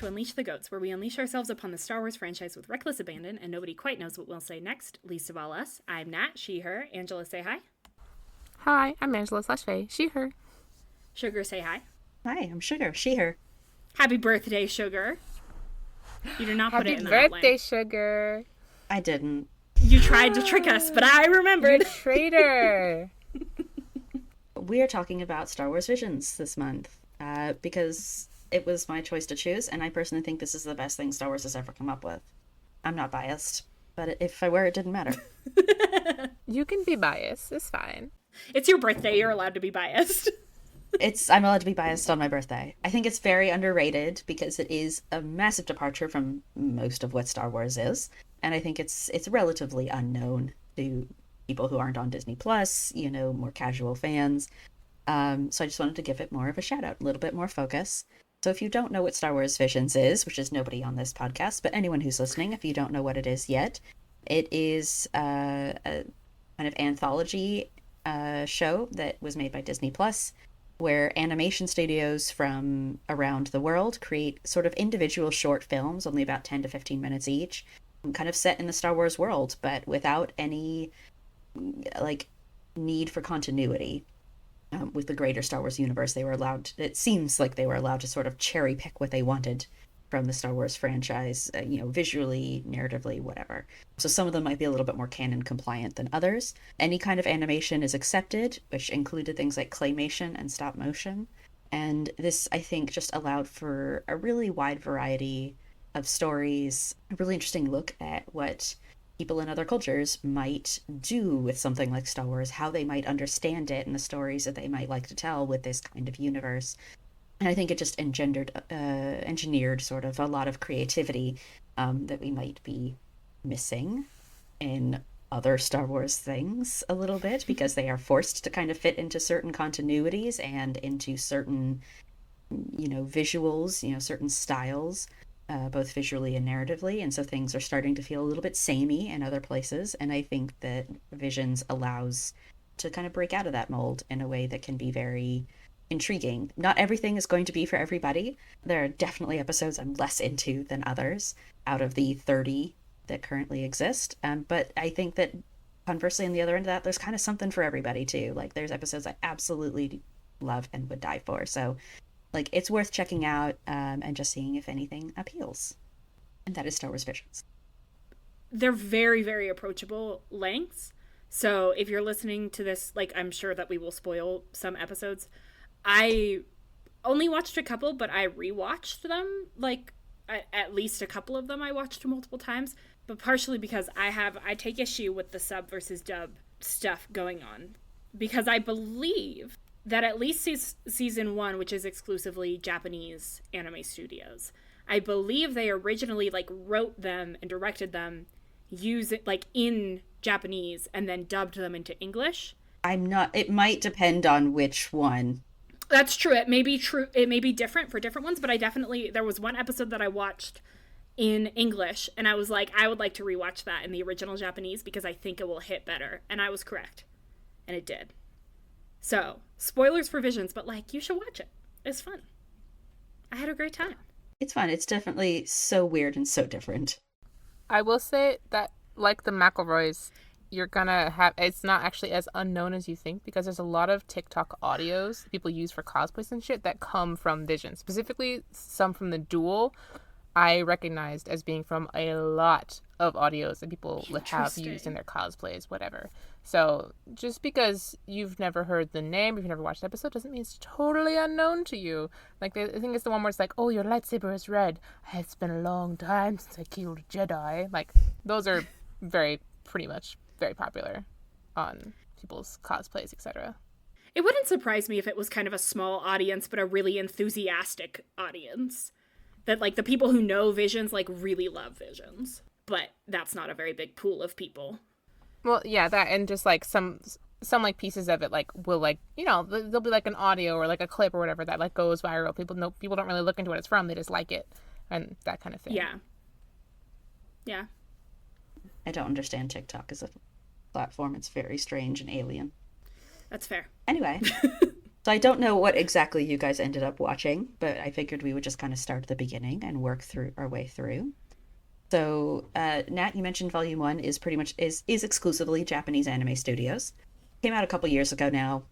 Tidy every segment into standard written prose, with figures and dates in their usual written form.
to Unleash the Goats, where we unleash ourselves upon the Star Wars franchise with reckless abandon, and nobody quite knows what we'll say next, least of all us. I'm Nat, she, her. Angela, say hi. Hi, I'm Angela/Faye, she, her. Sugar, say hi. Hi, I'm Sugar, she, her. Happy birthday, Sugar. You did not put it in the Happy birthday, outline. Sugar. I didn't. You tried to trick us, but I remembered. You traitor. We are talking about Star Wars Visions this month because it was my choice to choose, and I personally think this is the best thing Star Wars has ever come up with. I'm not biased, but if I were, it didn't matter. You can be biased. It's fine. It's your birthday. You're allowed to be biased. I'm allowed to be biased on my birthday. I think it's very underrated because it is a massive departure from most of what Star Wars is, and I think it's relatively unknown to people who aren't on Disney Plus, more casual fans. So I just wanted to give it more of a shout out, a little bit more focus. So if you don't know what Star Wars Visions is, which is nobody on this podcast, but anyone who's listening, if you don't know what it is yet, it is a kind of anthology show that was made by Disney Plus, where animation studios from around the world create sort of individual short films, only about 10 to 15 minutes each, kind of set in the Star Wars world, but without any need for continuity with the greater Star Wars universe. It seems like they were allowed to sort of cherry pick what they wanted from the Star Wars franchise, visually, narratively, whatever. So some of them might be a little bit more canon compliant than others. Any kind of animation is accepted, which included things like claymation and stop motion. And this, I think, just allowed for a really wide variety of stories, a really interesting look at what people in other cultures might do with something like Star Wars, how they might understand it, and the stories that they might like to tell with this kind of universe. And I think it just engineered sort of a lot of creativity that we might be missing in other Star Wars things a little bit, because they are forced to kind of fit into certain continuities and into certain, visuals, certain styles. Both visually and narratively, and so things are starting to feel a little bit samey in other places, and I think that Visions allows to kind of break out of that mold in a way that can be very intriguing. Not everything is going to be for everybody. There are definitely episodes I'm less into than others out of the 30 that currently exist, but I think that conversely on the other end of that, there's kind of something for everybody too. Like, there's episodes I absolutely love and would die for, so it's worth checking out and just seeing if anything appeals. And that is Star Wars Visions. They're very, very approachable lengths. So if you're listening to this, I'm sure that we will spoil some episodes. I only watched a couple, but I rewatched them. At least a couple of them I watched multiple times. But partially because I take issue with the sub versus dub stuff going on. Because I believe that at least season 1, which is exclusively Japanese anime studios, I believe they originally wrote them and directed them in Japanese and then dubbed them into English. It might depend on which one. That's true. It may be true. It may be different for different ones, but there was one episode that I watched in English and I was like, I would like to rewatch that in the original Japanese because I think it will hit better. And I was correct. And it did. So, spoilers for Visions, but you should watch it. It's fun. I had a great time. It's fun. It's definitely so weird and so different. I will say that, like the McElroys, you're gonna have, it's not actually as unknown as you think, because there's a lot of TikTok audios people use for cosplays and shit that come from Visions. Specifically, some from the Duel, I recognized as being from a lot of audios that people have used in their cosplays, whatever. So just because you've never heard the name, you've never watched the episode, doesn't mean it's totally unknown to you. I think it's the one where it's oh, your lightsaber is red. It's been a long time since I killed a Jedi. Those are pretty much very popular on people's cosplays, etc. It wouldn't surprise me if it was kind of a small audience, but a really enthusiastic audience. That, the people who know Visions, really love Visions. But that's not a very big pool of people. Well, yeah, that, and just, some pieces of it, will, there'll be, an audio or, a clip or whatever that, goes viral. People don't really look into what it's from. They just like it. And that kind of thing. Yeah. Yeah. I don't understand TikTok as a platform. It's very strange and alien. That's fair. Anyway, So I don't know what exactly you guys ended up watching, but I figured we would just kind of start at the beginning and work through our way through. So, Nat, you mentioned Volume One is pretty much is exclusively Japanese anime studios. Came out a couple years ago now.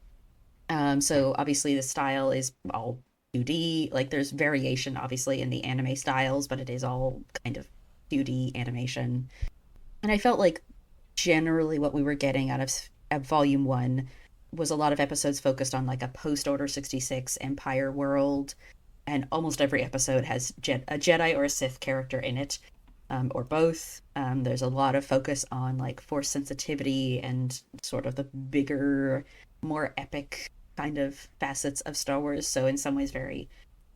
So obviously the style is all 2D. Like there's variation obviously in the anime styles, but it is all kind of 2D animation. And I felt like generally what we were getting out of Volume One was a lot of episodes focused on like a post Order 66 Empire world, and almost every episode has a Jedi or a Sith character in it, or both. There's a lot of focus on like force sensitivity and sort of the bigger, more epic kind of facets of Star Wars. So in some ways, very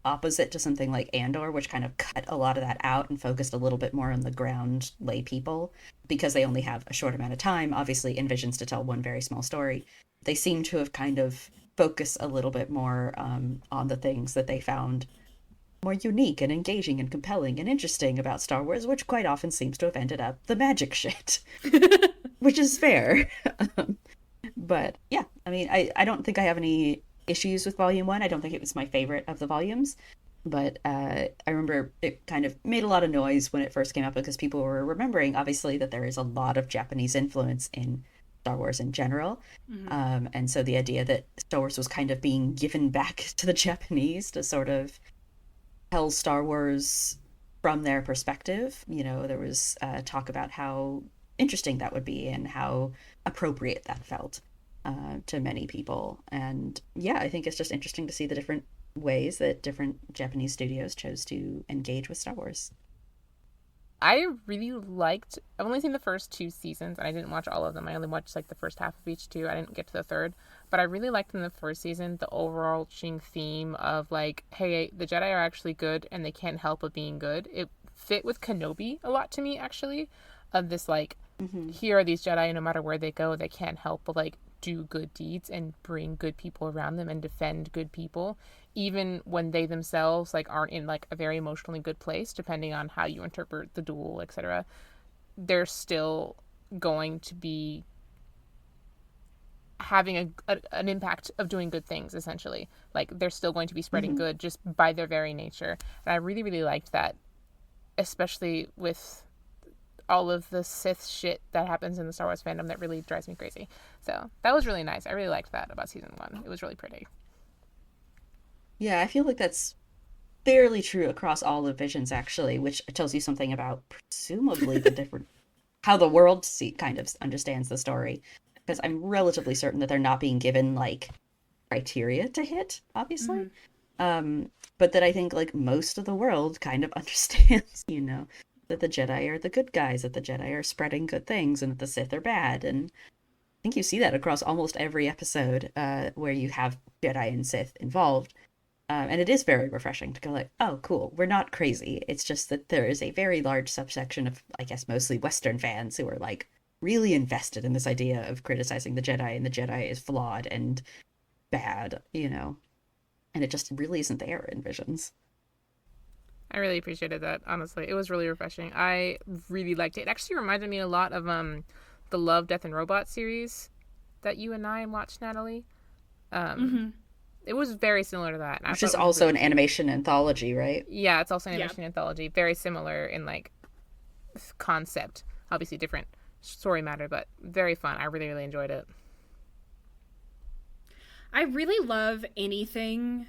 opposite to something like Andor, which kind of cut a lot of that out and focused a little bit more on the ground lay people because they only have a short amount of time, obviously, in Visions to tell one very small story. They seem to have kind of focused a little bit more on the things that they found more unique and engaging and compelling and interesting about Star Wars, which quite often seems to have ended up the magic shit, which is fair. But yeah, I mean, I don't think I have any issues with Volume One. I don't think it was my favorite of the volumes, but I remember it kind of made a lot of noise when it first came out because people were remembering, obviously, that there is a lot of Japanese influence in Star Wars in general. And so the idea that Star Wars was kind of being given back to the Japanese to sort of tell Star Wars from their perspective, there was talk about how interesting that would be and how appropriate that felt to many people. And yeah, I think it's just interesting to see the different ways that different Japanese studios chose to engage with Star Wars. I really liked, I've only seen the first 2 seasons, and I didn't watch all of them. I only watched like the first half of each two. I didn't get to the third, but I really liked in the first season the overarching theme of like, hey, the Jedi are actually good and they can't help but being good. It fit with Kenobi a lot to me, actually, of this like, here are these Jedi, no matter where they go, they can't help but like do good deeds and bring good people around them and defend good people, even when they themselves like aren't in like a very emotionally good place, depending on how you interpret the duel, etc. They're still going to be having an impact of doing good things, essentially. Like they're still going to be spreading good just by their very nature. And I really, really liked that, especially with all of the Sith shit that happens in the Star Wars fandom that really drives me crazy. So that was really nice. I really liked that about season 1. It was really pretty. Yeah, I feel like that's fairly true across all of Visions, actually, which tells you something about presumably the different how the world kind of understands the story. Because I'm relatively certain that they're not being given like criteria to hit, obviously. But that I think like most of the world kind of understands, that the Jedi are the good guys, that the Jedi are spreading good things, and that the Sith are bad. And I think you see that across almost every episode where you have Jedi and Sith involved. And it is very refreshing to go like, oh, cool, we're not crazy. It's just that there is a very large subsection of, I guess, mostly Western fans who are like really invested in this idea of criticizing the Jedi, and the Jedi is flawed and bad, and it just really isn't there in Visions. I really appreciated that, honestly. It was really refreshing. I really liked it. It actually reminded me a lot of the Love, Death, and Robots series that you and I watched, Natalie. It was very similar to that. Which is also an animation anthology, right? Yeah, it's also an animation anthology. Very similar in, like, concept. Obviously different story matter, but very fun. I really, really enjoyed it. I really love anything.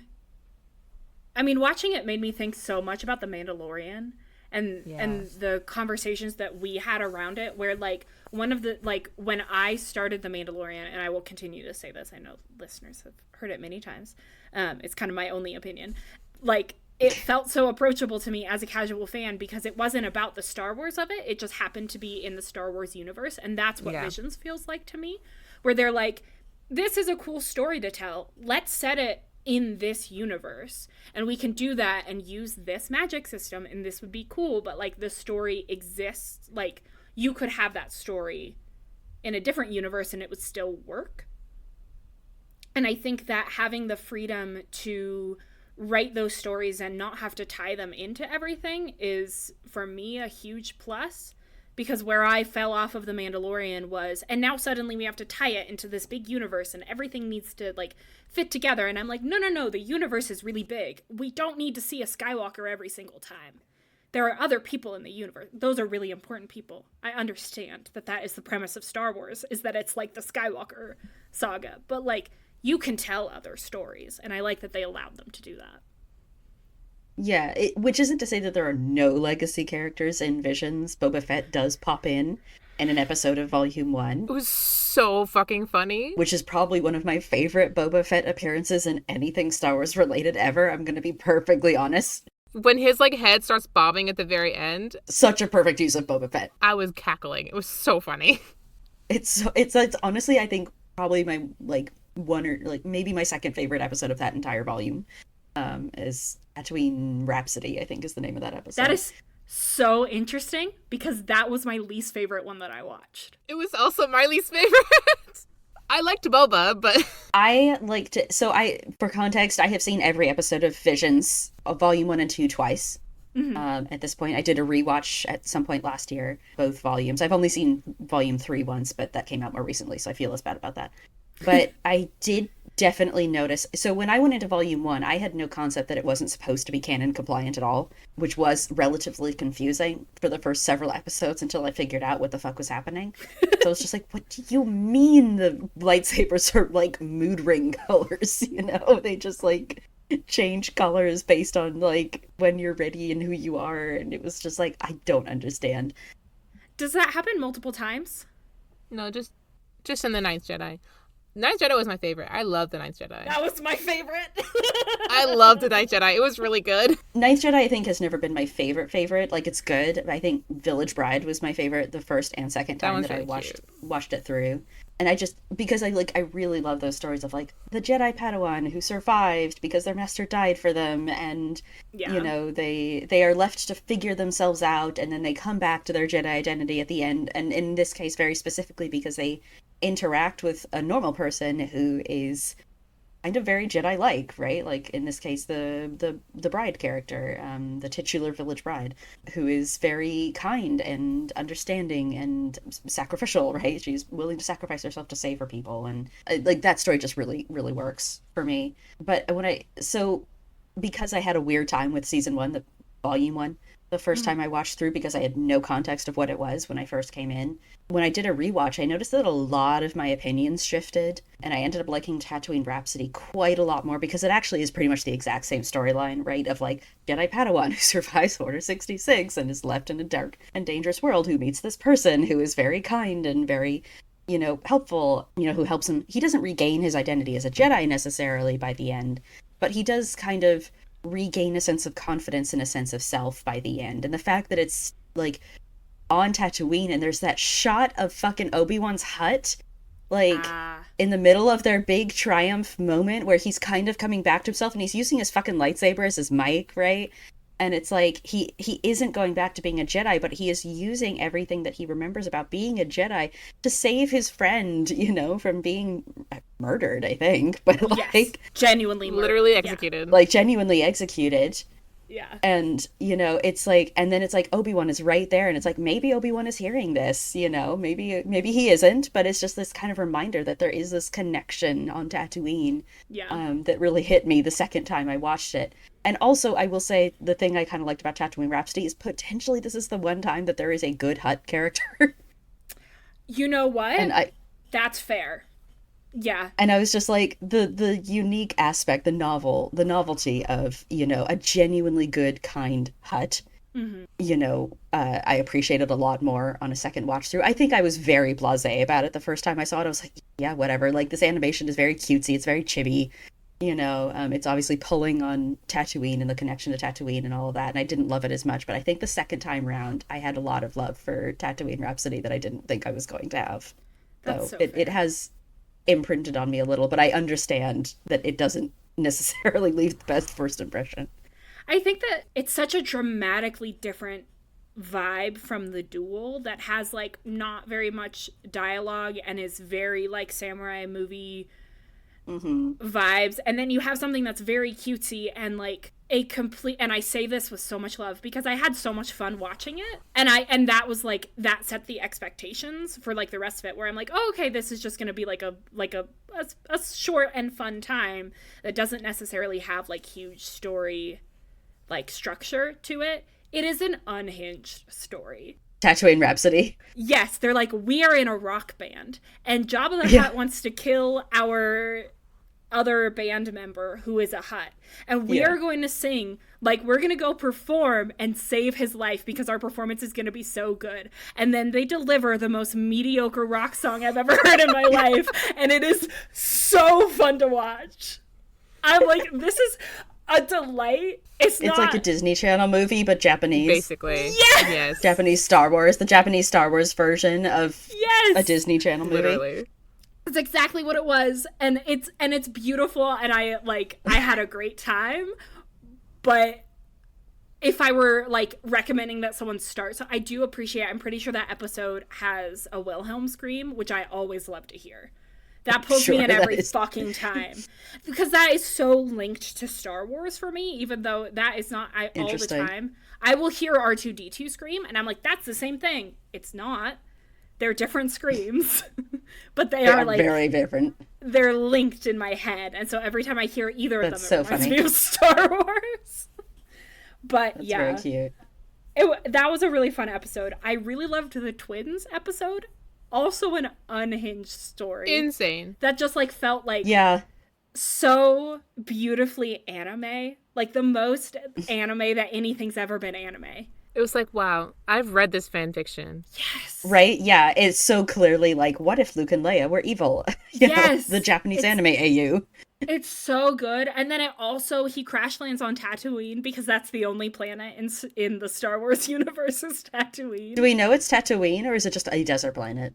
I mean, watching it made me think so much about The Mandalorian and the conversations that we had around it, where like one of the, like when I started The Mandalorian, and I will continue to say this, I know listeners have heard it many times, it's kind of my only opinion, like it felt so approachable to me as a casual fan because it wasn't about the Star Wars of it. It just happened to be in the Star Wars universe. And that's what Visions feels like to me, where they're like, this is a cool story to tell. Let's set it in this universe, and we can do that and use this magic system, and this would be cool. But like the story exists, like you could have that story in a different universe and it would still work. And I think that having the freedom to write those stories and not have to tie them into everything is, for me, a huge plus. because where I fell off of The Mandalorian was, and now suddenly we have to tie it into this big universe and everything needs to like fit together. And I'm like, no, the universe is really big. We don't need to see a Skywalker every single time. There are other people in the universe. Those are really important people. I understand that that is the premise of Star Wars, is that it's like the Skywalker saga. But like, you can tell other stories, and I like that they allowed them to do that. Yeah, which isn't to say that there are no legacy characters in Visions. Boba Fett does pop in an episode of Volume 1. It was so fucking funny. Which is probably one of my favorite Boba Fett appearances in anything Star Wars related ever. I'm going to be perfectly honest. When his like head starts bobbing at the very end. Such a perfect use of Boba Fett. I was cackling. It was so funny. It's honestly, I think, probably my like one or like maybe my second favorite episode of that entire volume. Is Tatooine Rhapsody, I think is the name of that episode. That is so interesting because that was my least favorite one that I watched. It was also my least favorite. I liked Boba, but I liked it. So for context, I have seen every episode of Visions of Volume 1 and 2 twice. Mm-hmm. At this point, I did a rewatch at some point last year, both volumes. I've only seen Volume 3 once, but that came out more recently, so I feel less bad about that. But I did definitely notice. So when I went into Volume 1, I had no concept that it wasn't supposed to be canon compliant at all, which was relatively confusing for the first several episodes until I figured out what the fuck was happening. So I was just like, what do you mean the lightsabers are like mood ring colors? You know, they just like change colors based on like when you're ready and who you are. And it was just like, I don't understand. Does that happen multiple times? No, just in The Ninth Jedi. Ninth Jedi was my favorite. I loved The Ninth Jedi. That was my favorite. I loved The Ninth Jedi. It was really good. Ninth Jedi, I think, has never been my favorite. Like, it's good. I think Village Bride was my favorite the first and second time that I watched it through. And I just, because I really love those stories of, like, the Jedi Padawan who survived because their master died for them, and, you know, they are left to figure themselves out, and then they come back to their Jedi identity at the end, and in this case, very specifically, because they interact with a normal person who is kind of very Jedi-like, right? Like in this case, the bride character, the titular village bride, who is very kind and understanding and sacrificial, right? She's willing to sacrifice herself to save her people, and like that story just really, really works for me. But because I had a weird time with season 1, the volume 1, the first time I watched through, because I had no context of what it was when I first came in. When I did a rewatch, I noticed that a lot of my opinions shifted, and I ended up liking Tatooine Rhapsody quite a lot more, because it actually is pretty much the exact same storyline, right? Of like Jedi Padawan who survives Order 66 and is left in a dark and dangerous world, who meets this person who is very kind and very, you know, helpful, you know, who helps him. He doesn't regain his identity as a Jedi necessarily by the end, but he does kind of regain a sense of confidence and a sense of self by the end. And the fact that it's like on Tatooine and there's that shot of fucking Obi-Wan's hut like in the middle of their big triumph moment where he's kind of coming back to himself and he's using his fucking lightsaber as his mic, right? And it's like he isn't going back to being a Jedi, but he is using everything that he remembers about being a Jedi to save his friend, you know, from being murdered, I think. But like genuinely murdered. Literally executed. Like genuinely executed. Yeah. And, you know, it's like, and then it's like Obi-Wan is right there, and it's like maybe Obi-Wan is hearing this, you know, maybe he isn't, but it's just this kind of reminder that there is this connection on Tatooine that really hit me the second time I watched it. And also, I will say, the thing I kind of liked about Tatooine Rhapsody is potentially this is the one time that there is a good Hutt character. You know what? And that's fair. Yeah. And I was just like, the unique aspect, the novelty of, you know, a genuinely good, kind Hutt, you know, I appreciated a lot more on a second watch through. I think I was very blasé about it the first time I saw it. I was like, yeah, whatever. Like, this animation is very cutesy. It's very chibi. You know, it's obviously pulling on Tatooine and the connection to Tatooine and all of that. And I didn't love it as much. But I think the second time round, I had a lot of love for Tatooine Rhapsody that I didn't think I was going to have. That's so it has imprinted on me a little, but I understand that it doesn't necessarily leave the best first impression. I think that it's such a dramatically different vibe from the duel that has like not very much dialogue and is very like samurai movie vibes, and then you have something that's very cutesy and like a complete, and I say this with so much love because I had so much fun watching it, and that was like, that set the expectations for like the rest of it, where I'm like, oh, okay, this is just gonna be like a short and fun time that doesn't necessarily have like huge story like structure to it. It is an unhinged story. Tatooine Rhapsody. Yes, they're like, we are in a rock band, and Jabba the Hutt wants to kill our other band member who is a Hutt, and we are going to sing, like, we're going to go perform and save his life because our performance is going to be so good. And then they deliver the most mediocre rock song I've ever heard in my life, and it is so fun to watch. I'm like, this is a delight. It's like a Disney Channel movie, but Japanese. Basically. Yes! Japanese Star Wars. The Japanese Star Wars version of a Disney Channel movie. Literally. It's exactly what it was, and it's beautiful, and I had a great time. But if I were like recommending that someone start, so I do appreciate, I'm pretty sure that episode has a Wilhelm scream, which I always love to hear. That pulls me in every fucking time, because that is so linked to Star Wars for me, even though that is not all the time. I will hear R2-D2 scream, and I'm like, that's the same thing. It's not. They're different screams, but they are like very different. They're linked in my head, and so every time I hear either of them, so it reminds funny. me of Star Wars. But That's very cute. That was a really fun episode. I really loved the twins episode. Also, an unhinged story. Insane. That just like felt like so beautifully anime, like the most anime that anything's ever been anime. It was like, wow, I've read this fan fiction. Yes. Right? Yeah, it's so clearly like, what if Luke and Leia were evil? You know, the Japanese anime AU. It's so good. And then he crash lands on Tatooine, because that's the only planet in the Star Wars universe is Tatooine. Do we know it's Tatooine, or is it just a desert planet?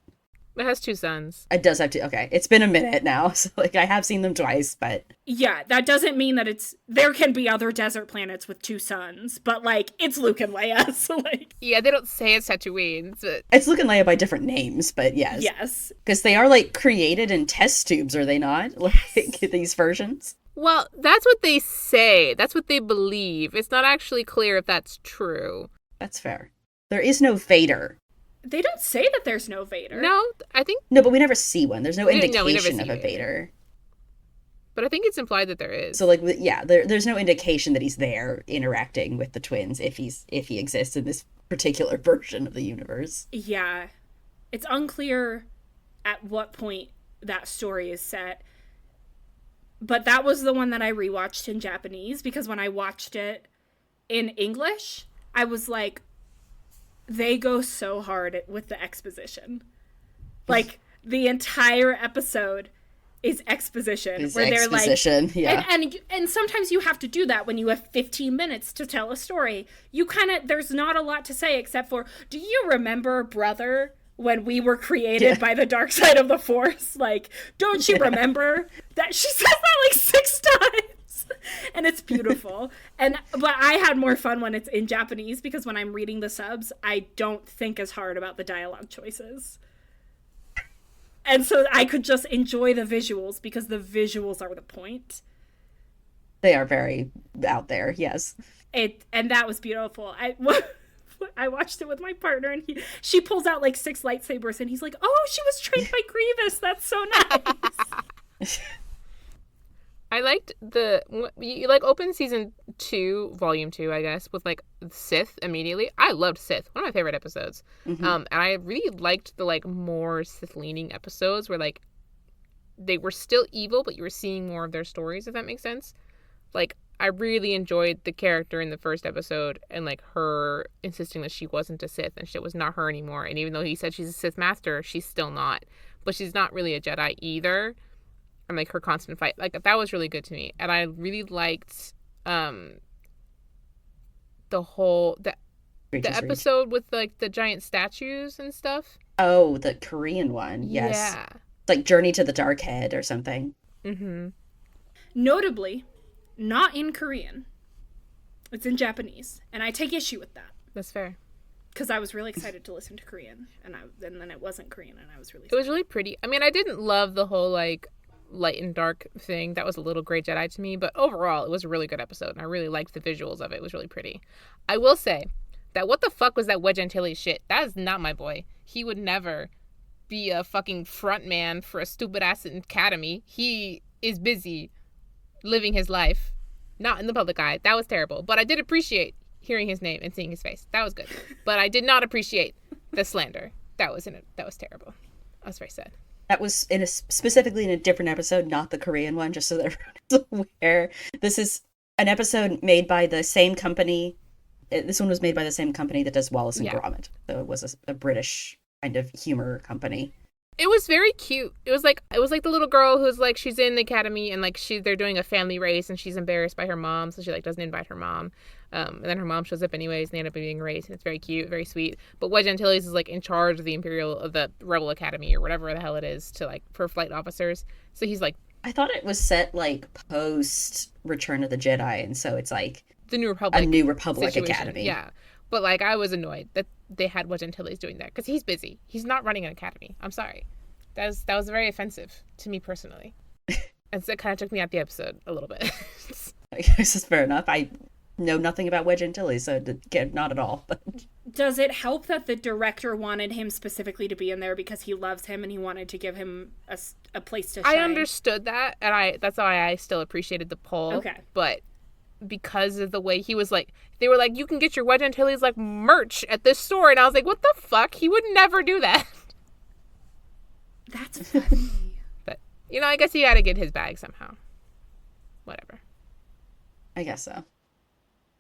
It has 2 suns. It does have to. Okay, it's been a minute now, so like I have seen them twice, but yeah, that doesn't mean that there can be other desert planets with 2 suns, but like it's Luke and Leia, so like yeah, they don't say it's Tatooine, but it's Luke and Leia by different names, but yes, because they are like created in test tubes, are they not? Like these versions. Well, that's what they say. That's what they believe. It's not actually clear if that's true. That's fair. There is no Vader. They don't say that there's no Vader. No, I think... No, but we never see one. There's no indication of a Vader. Vader. But I think it's implied that there is. So, like, yeah, there's no indication that he's there interacting with the twins if he exists in this particular version of the universe. Yeah. It's unclear at what point that story is set. But that was the one that I rewatched in Japanese, because when I watched it in English, I was like, they go so hard with the exposition. Like, the entire episode is exposition. Where they're like, yeah. And sometimes you have to do that when you have 15 minutes to tell a story. You there's not a lot to say except for, do you remember, brother, when we were created by the dark side of the Force? Like, don't you remember that? She says that like 6 times. And it's beautiful. But I had more fun when it's in Japanese, because when I'm reading the subs, I don't think as hard about the dialogue choices. And so I could just enjoy the visuals, because the visuals are the point. They are very out there, yes. And that was beautiful. I watched it with my partner, and she pulls out like 6 lightsabers, and he's like, oh, she was trained by Grievous. That's so nice. I liked you open season 2, volume 2, I guess, with like Sith immediately. I loved Sith, one of my favorite episodes. Mm-hmm. And I really liked the like more Sith leaning episodes where like they were still evil, but you were seeing more of their stories, if that makes sense. Like, I really enjoyed the character in the first episode, and like her insisting that she wasn't a Sith and shit was not her anymore. And even though he said she's a Sith master, she's still not. But she's not really a Jedi either. And like her constant fight, like that was really good to me. And I really liked the episode with like the giant statues and stuff. Oh, the Korean one. Yes. Yeah. It's like Journey to the Dark Head or something. Mm-hmm. Notably, not in Korean. It's in Japanese, and I take issue with that. That's fair. Because I was really excited to listen to Korean, and then it wasn't Korean, and I was really. It was really pretty. I mean, I didn't love the whole like light and dark thing. That was a little Grey Jedi to me, but overall, it was a really good episode, and I really liked the visuals of it. It was really pretty. I will say that what the fuck was that Wedge Antilles shit? That is not my boy. He would never be a fucking front man for a stupid ass academy. He is busy living his life, not in the public eye. That was terrible. But I did appreciate hearing his name and seeing his face. That was good. But I did not appreciate the slander. That was terrible. I was very sad. That was specifically in a different episode, not the Korean one, just so that everyone is aware. This is an episode made by the same company. This one was made by the same company that does Wallace and Gromit. So it was a British kind of humor company. It was very cute. It was like the little girl who's like, she's in the academy and like they're doing a family race and she's embarrassed by her mom, so she like doesn't invite her mom. And then her mom shows up anyways and they end up being raised, and it's very cute, very sweet. But Wedge Antilles is like in charge of the Rebel Academy or whatever the hell it is to like for flight officers. So he's like, I thought it was set like post Return of the Jedi, and so it's like the New Republic, a New Republic situation. Academy. Yeah. But like I was annoyed that they had Wedge Antilles doing that because he's busy. He's not running an academy. I'm sorry. That was very offensive to me personally. And so it kind of took me out the episode a little bit. I guess it's fair enough. I know nothing about Wedge Antilles, so not at all. But does it help that the director wanted him specifically to be in there because he loves him and he wanted to give him a place to shine? I understood that, and that's why I still appreciated the poll. Okay. But because of the way he was like, they were like, you can get your Wedge Antilles like merch at this store, and I was like, what the fuck? He would never do that. That's funny. But I guess he had to get his bag somehow. Whatever. I guess so.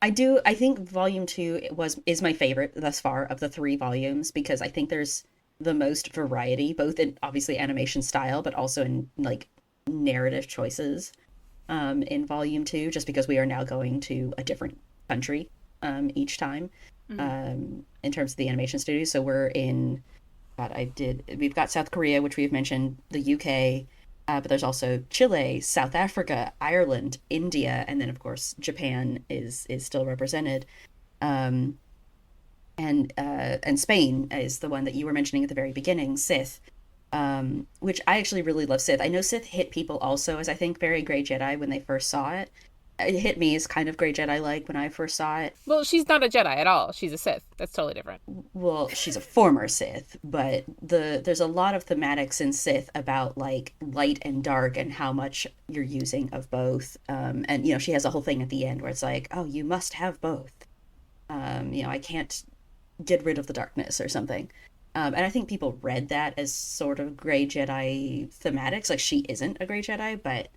I think volume 2 is my favorite thus far of the 3 volumes, because I think there's the most variety, both in obviously animation style, but also in like narrative choices in volume 2, just because we are now going to a different country each time in terms of the animation studio. So we're in, we've got South Korea, which we've mentioned, the UK, but there's also Chile, South Africa, Ireland, India, and then of course Japan is still represented, and Spain is the one that you were mentioning at the very beginning, Sith, which I actually really love Sith. I know Sith hit people also as I think very Grey Jedi when they first saw it. It hit me as kind of Grey Jedi-like when I first saw it. Well, she's not a Jedi at all. She's a Sith. That's totally different. Well, she's a former Sith, but there's a lot of thematics in Sith about like light and dark and how much you're using of both. And she has a whole thing at the end where it's like, oh, you must have both. I can't get rid of the darkness or something. And I think people read that as sort of Grey Jedi thematics. Like, she isn't a Grey Jedi, but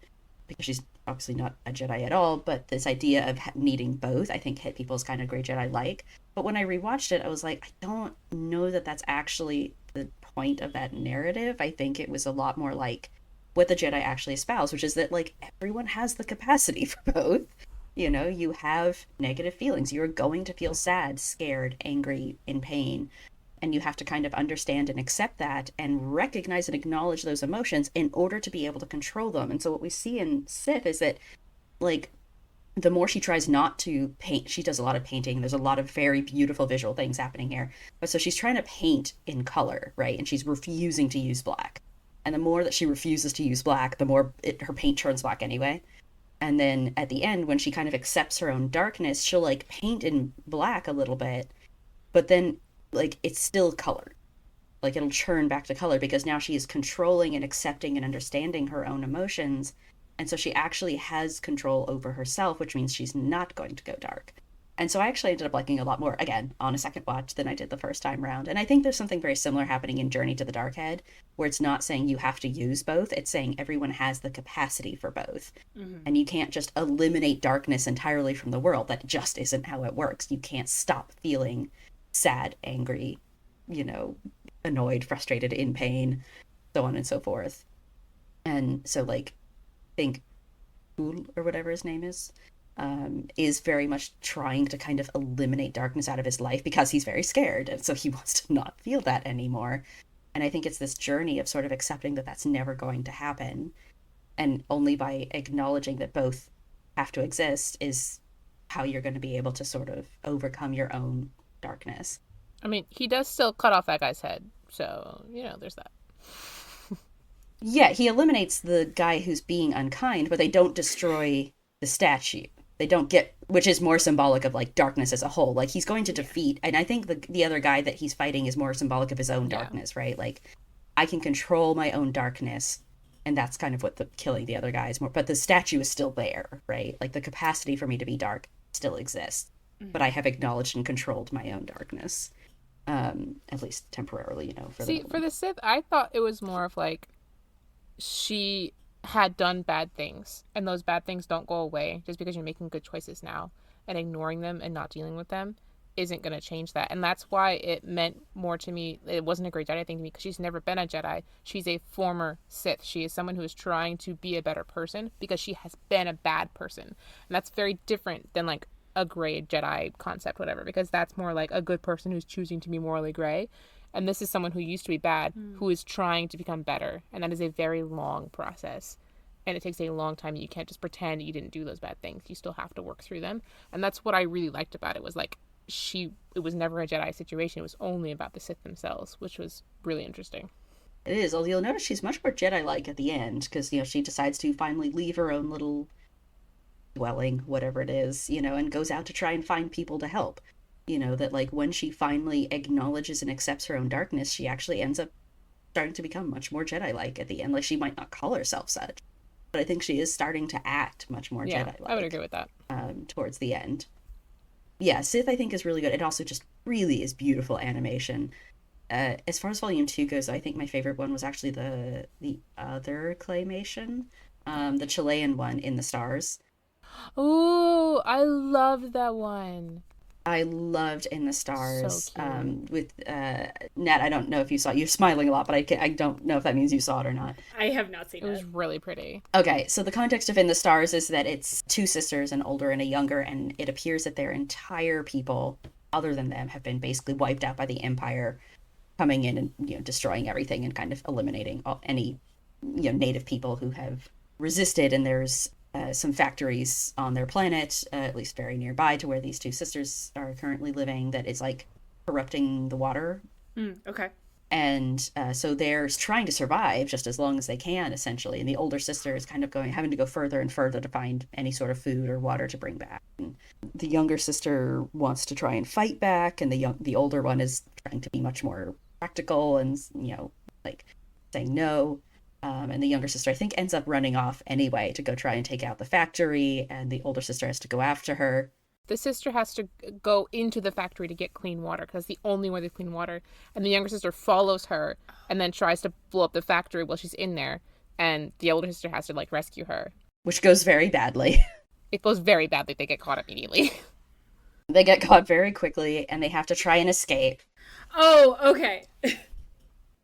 because she's obviously not a Jedi at all, but this idea of needing both, I think, hit people as kind of Grey Jedi-like. But when I rewatched it, I was like, I don't know that that's actually the point of that narrative. I think it was a lot more like what the Jedi actually espouse, which is that, like, everyone has the capacity for both. You have negative feelings. You're going to feel sad, scared, angry, in pain. And you have to kind of understand and accept that and recognize and acknowledge those emotions in order to be able to control them. And so what we see in Sith is that, like, the more she tries not to paint, she does a lot of painting. There's a lot of very beautiful visual things happening here. But so she's trying to paint in color, right? And she's refusing to use black. And the more that she refuses to use black, the more her paint turns black anyway. And then at the end, when she kind of accepts her own darkness, she'll, like, paint in black a little bit. But then, like, it's still color. Like, it'll churn back to color because now she is controlling and accepting and understanding her own emotions. And so she actually has control over herself, which means she's not going to go dark. And so I actually ended up liking a lot more, again, on a second watch than I did the first time round. And I think there's something very similar happening in Journey to the Dark Head, where it's not saying you have to use both. It's saying everyone has the capacity for both. Mm-hmm. And you can't just eliminate darkness entirely from the world. That just isn't how it works. You can't stop feeling sad, angry, annoyed, frustrated, in pain, so on and so forth. And so, like, I think Ul, or whatever his name is very much trying to kind of eliminate darkness out of his life because he's very scared, and so he wants to not feel that anymore. And I think it's this journey of sort of accepting that that's never going to happen, and only by acknowledging that both have to exist is how you're going to be able to sort of overcome your own darkness. I mean, he does still cut off that guy's head, so there's that. Yeah, he eliminates the guy who's being unkind, but they don't destroy the statue. They don't get, which is more symbolic of like darkness as a whole. Like he's going to defeat, and I think the other guy that he's fighting is more symbolic of his own Yeah. darkness, right? Like I can control my own darkness, and that's kind of what the killing the other guy is more. But the statue is still there, right? Like the capacity for me to be dark still exists, but I have acknowledged and controlled my own darkness, at least temporarily, for the See, moment. for the Sith, I thought it was more of like she had done bad things, and those bad things don't go away just because you're making good choices now, and ignoring them and not dealing with them isn't going to change that. And that's why it meant more to me. It wasn't a great Jedi thing to me because she's never been a Jedi. She's a former Sith. She is someone who is trying to be a better person because she has been a bad person. And that's very different than like a gray Jedi concept, whatever, because that's more like a good person who's choosing to be morally gray. And this is someone who used to be bad, who is trying to become better. And that is a very long process. And it takes a long time. You can't just pretend you didn't do those bad things. You still have to work through them. And that's what I really liked about it, was like it was never a Jedi situation. It was only about the Sith themselves, which was really interesting. It is, although you'll notice she's much more Jedi-like at the end, because, she decides to finally leave her own little dwelling, whatever it is, and goes out to try and find people to help. That like when she finally acknowledges and accepts her own darkness, she actually ends up starting to become much more Jedi-like at the end. Like she might not call herself such, but I think she is starting to act much more Yeah, Jedi-like. I would agree with that. Towards the end. Yeah, Sith I think is really good. It also just really is beautiful animation. As far as Volume 2 goes, I think my favorite one was actually the other claymation, the Chilean one, In the Stars. Ooh, I loved that one. I loved In the So Stars, cute. with Nat. I don't know if you saw. You're smiling a lot, but I don't know if that means you saw it or not. I have not seen It was it. really pretty. Okay, so the context of In the Stars is that it's two sisters, an older and a younger, and it appears that their entire people, other than them, have been basically wiped out by the Empire, coming in and destroying everything and kind of eliminating any native people who have resisted. And there's some factories on their planet, at least very nearby to where these two sisters are currently living, that is like corrupting the water. Okay. And so they're trying to survive just as long as they can, essentially. And the older sister is kind of having to go further and further to find any sort of food or water to bring back. And the younger sister wants to try and fight back, and the older one is trying to be much more practical and like saying no. And the younger sister, I think, ends up running off anyway to go try and take out the factory, and the older sister has to go after her. The sister has to go into the factory to get clean water because that's the only way there's clean water. And the younger sister follows her and then tries to blow up the factory while she's in there. And the older sister has to like rescue her. Which goes very badly. It goes very badly. They get caught immediately. They get caught very quickly, and they have to try and escape. Oh, okay.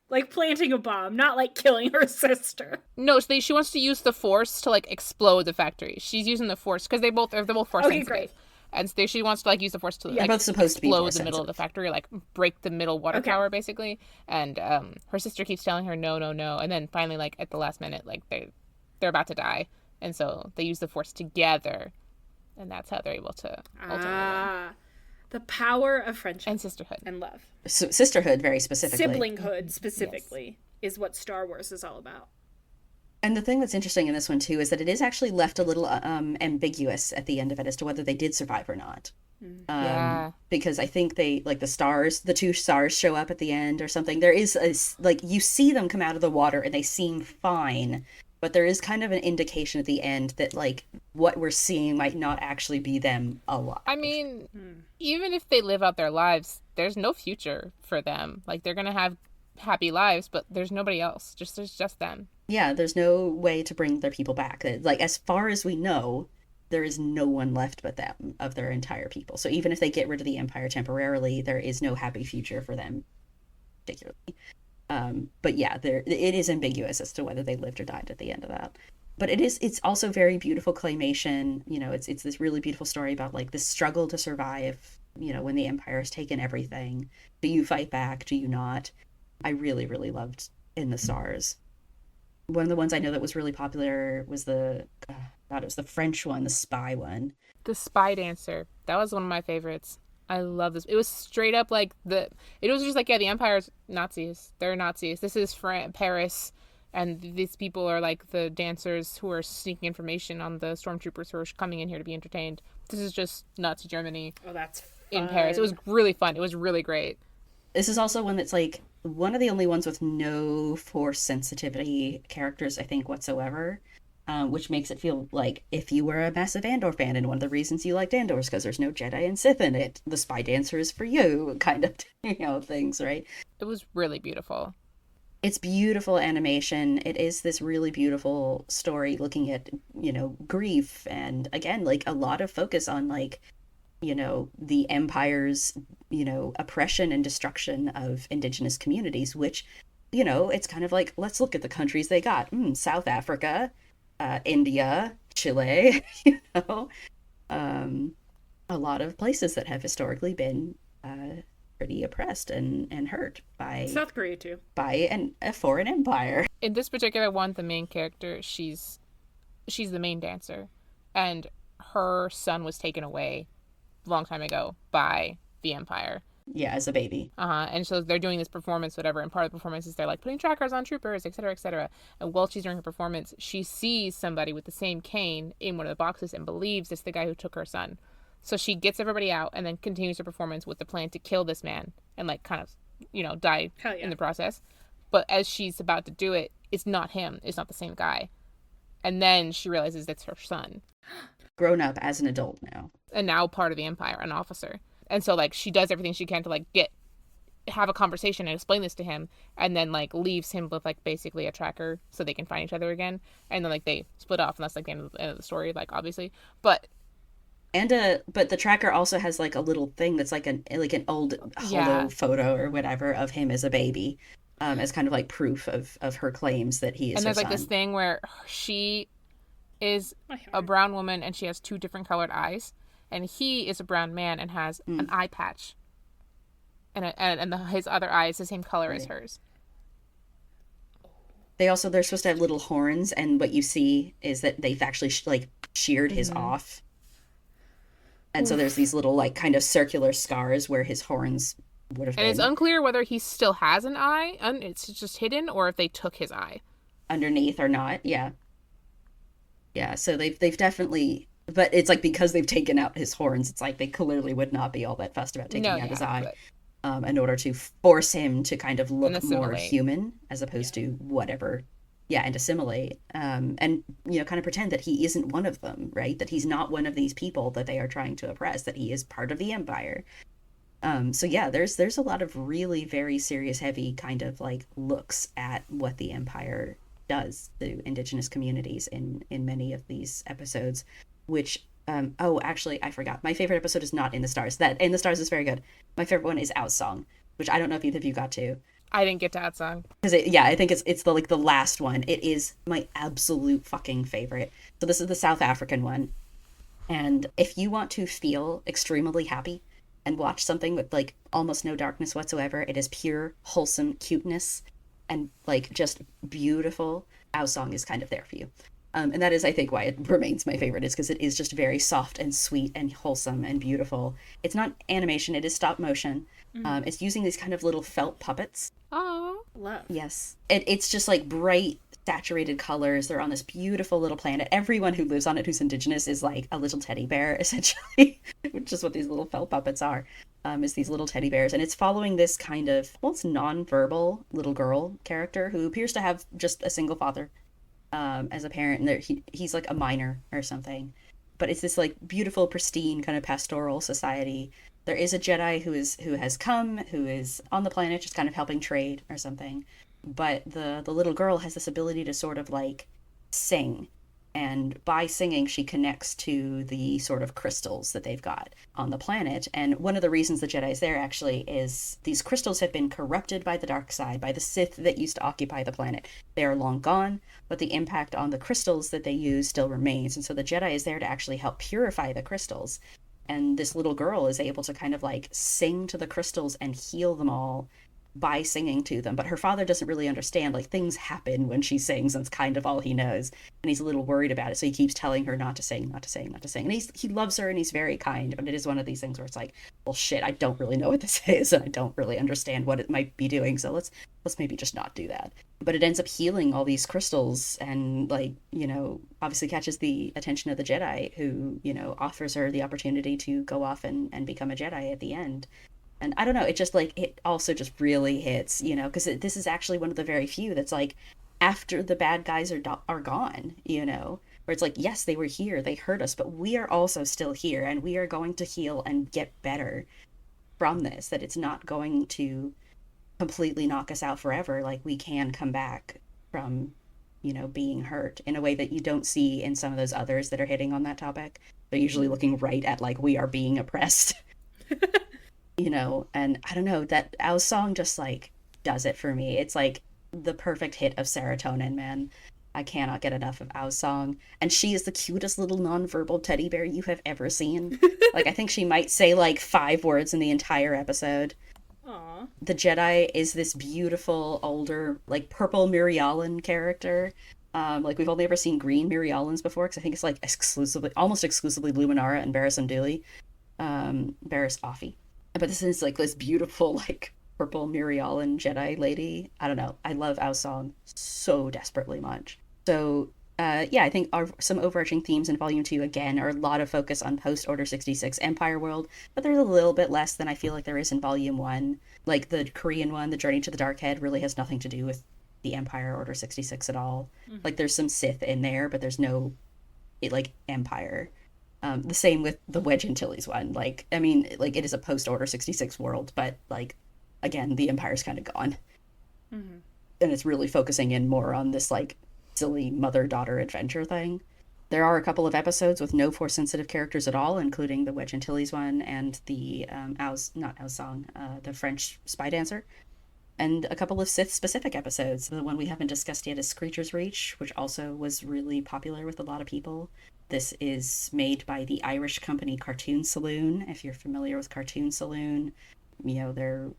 Like planting a bomb, not like killing her sister. No, she wants to use the force to like explode the factory. She's using the force because they're both force Okay, sensitive. great. And she wants to like use the force to They're like both supposed to be explode force the middle of the sensitive. factory, like break the middle water Okay. tower basically. And her sister keeps telling her no, no, no, and then finally like at the last minute like they're about to die, and so they use the force together, and that's how they're able to ultimately win. The power of friendship And sisterhood. and love. Sisterhood, very specifically. Siblinghood, specifically, is what Star Wars is all about. And the thing that's interesting in this one, too, is that it is actually left a little ambiguous at the end of it as to whether they did survive or not. Yeah. Because I think they, like the two stars show up at the end or something. There is, like, you see them come out of the water and they seem fine, but there is kind of an indication at the end that, like, what we're seeing might not actually be them alive. I mean, even if they live out their lives, there's no future for them. Like they're gonna have happy lives, but there's nobody else. There's just them. Yeah, there's no way to bring their people back. Like, as far as we know, there is no one left but them of their entire people. So even if they get rid of the Empire temporarily, there is no happy future for them, particularly. But yeah, it is ambiguous as to whether they lived or died at the end of that. But it's also very beautiful claymation. It's this really beautiful story about like this struggle to survive. When the Empire has taken everything, do you fight back? Do you not? I really, really loved In the Stars. One of the ones I know that was really popular was it was the French one, the spy one. The Spy Dancer. That was one of my favorites. I love this. It was straight up like it was just like, yeah, the Empire's Nazis. They're Nazis. This is Paris. And these people are like the dancers who are sneaking information on the stormtroopers who are coming in here to be entertained. This is just Nazi Germany. Oh, that's in fun. Paris. It was really fun. It was really great. This is also one that's like one of the only ones with no force sensitivity characters, I think, whatsoever. Which makes it feel like if you were a massive Andor fan, and one of the reasons you liked Andor is because there's no Jedi and Sith in it, the spy dancer is for you, kind of, things, right? It was really beautiful. It's beautiful animation. It is this really beautiful story looking at, grief, and again, like a lot of focus on like, the Empire's, oppression and destruction of indigenous communities, which, it's kind of like, let's look at the countries they got. South Africa, India, Chile, a lot of places that have historically been pretty oppressed and hurt by South Korea too, by a foreign empire. In this particular one, the main character, she's the main dancer, and her son was taken away a long time ago by the Empire. Yeah, as a baby. And so they're doing this performance, whatever, and part of the performance is they're like putting trackers on troopers, etc., etc. And while she's doing her performance, she sees somebody with the same cane in one of the boxes and believes it's the guy who took her son. So she gets everybody out and then continues her performance with the plan to kill this man and like kind of, die in the process. But as she's about to do it, it's not him. It's not the same guy. And then she realizes it's her son. Grown up as an adult now. And now part of the Empire, an officer. And so like she does everything she can to like have a conversation and explain this to him, and then like leaves him with like basically a tracker so they can find each other again. And then like they split off, and that's like the end of the story, like obviously. But the tracker also has like a little thing that's like an old hollow photo or whatever of him as a baby, as kind of like proof of her claims that he is. And there's her like son. this thing where she is a brown woman and she has two different colored eyes, and he is a brown man and has an eye patch, and his other eye is the same color as hers. They're supposed to have little horns, and what you see is that they've actually sheared his off. And so there's these little like kind of circular scars where his horns would have been. And it's unclear whether he still has an eye, and it's just hidden, or if they took his eye. Underneath or not, yeah. Yeah, so they've definitely, but it's like because they've taken out his horns, it's like they clearly would not be all that fussed about taking out his eye. In order to force him to kind of look more human as opposed to whatever. Yeah, and assimilate, and kind of pretend that he isn't one of them, right? That he's not one of these people that they are trying to oppress, that he is part of the Empire. So yeah, there's a lot of really very serious, heavy kind of like looks at what the Empire does to indigenous communities in many of these episodes, which actually I forgot. My favorite episode is not In the Stars. That In the Stars is very good. My favorite one is Outsong, which I don't know if either of you got to. I didn't get to Outsong. Because I think it's the last one. It is my absolute fucking favorite. So this is the South African one. And if you want to feel extremely happy and watch something with like almost no darkness whatsoever, it is pure, wholesome cuteness and like just beautiful. Outsong is kind of there for you. And that is, I think, why it remains my favorite, is because it is just very soft and sweet and wholesome and beautiful. It's not animation, it is stop motion. It's using these kind of little felt puppets. Oh, love. Yes. It's just like bright, saturated colors. They're on this beautiful little planet. Everyone who lives on it who's indigenous is like a little teddy bear, essentially, which is what these little felt puppets are, is these little teddy bears. And it's following this kind of, it's non-verbal little girl character who appears to have just a single father as a parent. And he's like a miner or something. But it's this like beautiful, pristine kind of pastoral society. There is a Jedi who has come, who is on the planet just kind of helping trade or something. But the little girl has this ability to sort of like sing. And by singing, she connects to the sort of crystals that they've got on the planet. And one of the reasons the Jedi's there actually is these crystals have been corrupted by the dark side, by the Sith that used to occupy the planet. They are long gone, but the impact on the crystals that they use still remains. And so the Jedi is there to actually help purify the crystals. And this little girl is able to kind of like sing to the crystals and heal them all by singing to them, but her father doesn't really understand. Like, things happen when she sings, and it's kind of all he knows, and he's a little worried about it, so he keeps telling her not to sing, not to sing, not to sing. And he loves her, and he's very kind, but it is one of these things where it's like, well, shit, I don't really know what this is, and I don't really understand what it might be doing, so let's maybe just not do that. But it ends up healing all these crystals, and, like, you know, obviously catches the attention of the Jedi, who, you know, offers her the opportunity to go off and become a Jedi at the end. And I don't know, it just, like, it also just really hits, you know, because this is actually one of the very few that's, like, after the bad guys are gone, you know, where it's like, yes, they were here, they hurt us, but we are also still here, and we are going to heal and get better from this, that it's not going to completely knock us out forever. Like, we can come back from, you know, being hurt in a way that you don't see in some of those others that are hitting on that topic. They're usually looking right at, like, we are being oppressed. You know, and I don't know, that Ao's song just, like, does it for me. It's like the perfect hit of serotonin, man. I cannot get enough of Ao's song. And she is the cutest little nonverbal teddy bear you have ever seen. Like, I think she might say, like, 5 words in the entire episode. Aww. The Jedi is this beautiful, older, like, purple Mirialan character. Like, we've only ever seen green Mirialans before, because I think it's, like, almost exclusively Luminara and Barriss Unduli. Barriss Offee. But this is, like, this beautiful, like, purple Mirialan Jedi lady. I don't know. I love Ao's song so desperately much. So, yeah, I think some overarching themes in Volume 2, again, are a lot of focus on post-Order 66 Empire world, but there's a little bit less than I feel like there is in Volume 1. Like, the Korean one, The Journey to the Dark Head, really has nothing to do with the Empire Order 66 at all. Mm-hmm. Like, there's some Sith in there, but there's no, like, Empire. The same with the Wedge Antilles one. Like, I mean, like, it is a post-Order 66 world, but, like, again, the Empire's kind of gone. Mm-hmm. And it's really focusing in more on this, like, silly mother-daughter adventure thing. There are a couple of episodes with no Force-sensitive characters at all, including the Wedge Antilles one and the Ao's song, the French Spy Dancer. And a couple of Sith-specific episodes. The one we haven't discussed yet is Screecher's Reach, which also was really popular with a lot of people. This is made by the Irish company Cartoon Saloon. If you're familiar with Cartoon Saloon, you know, they're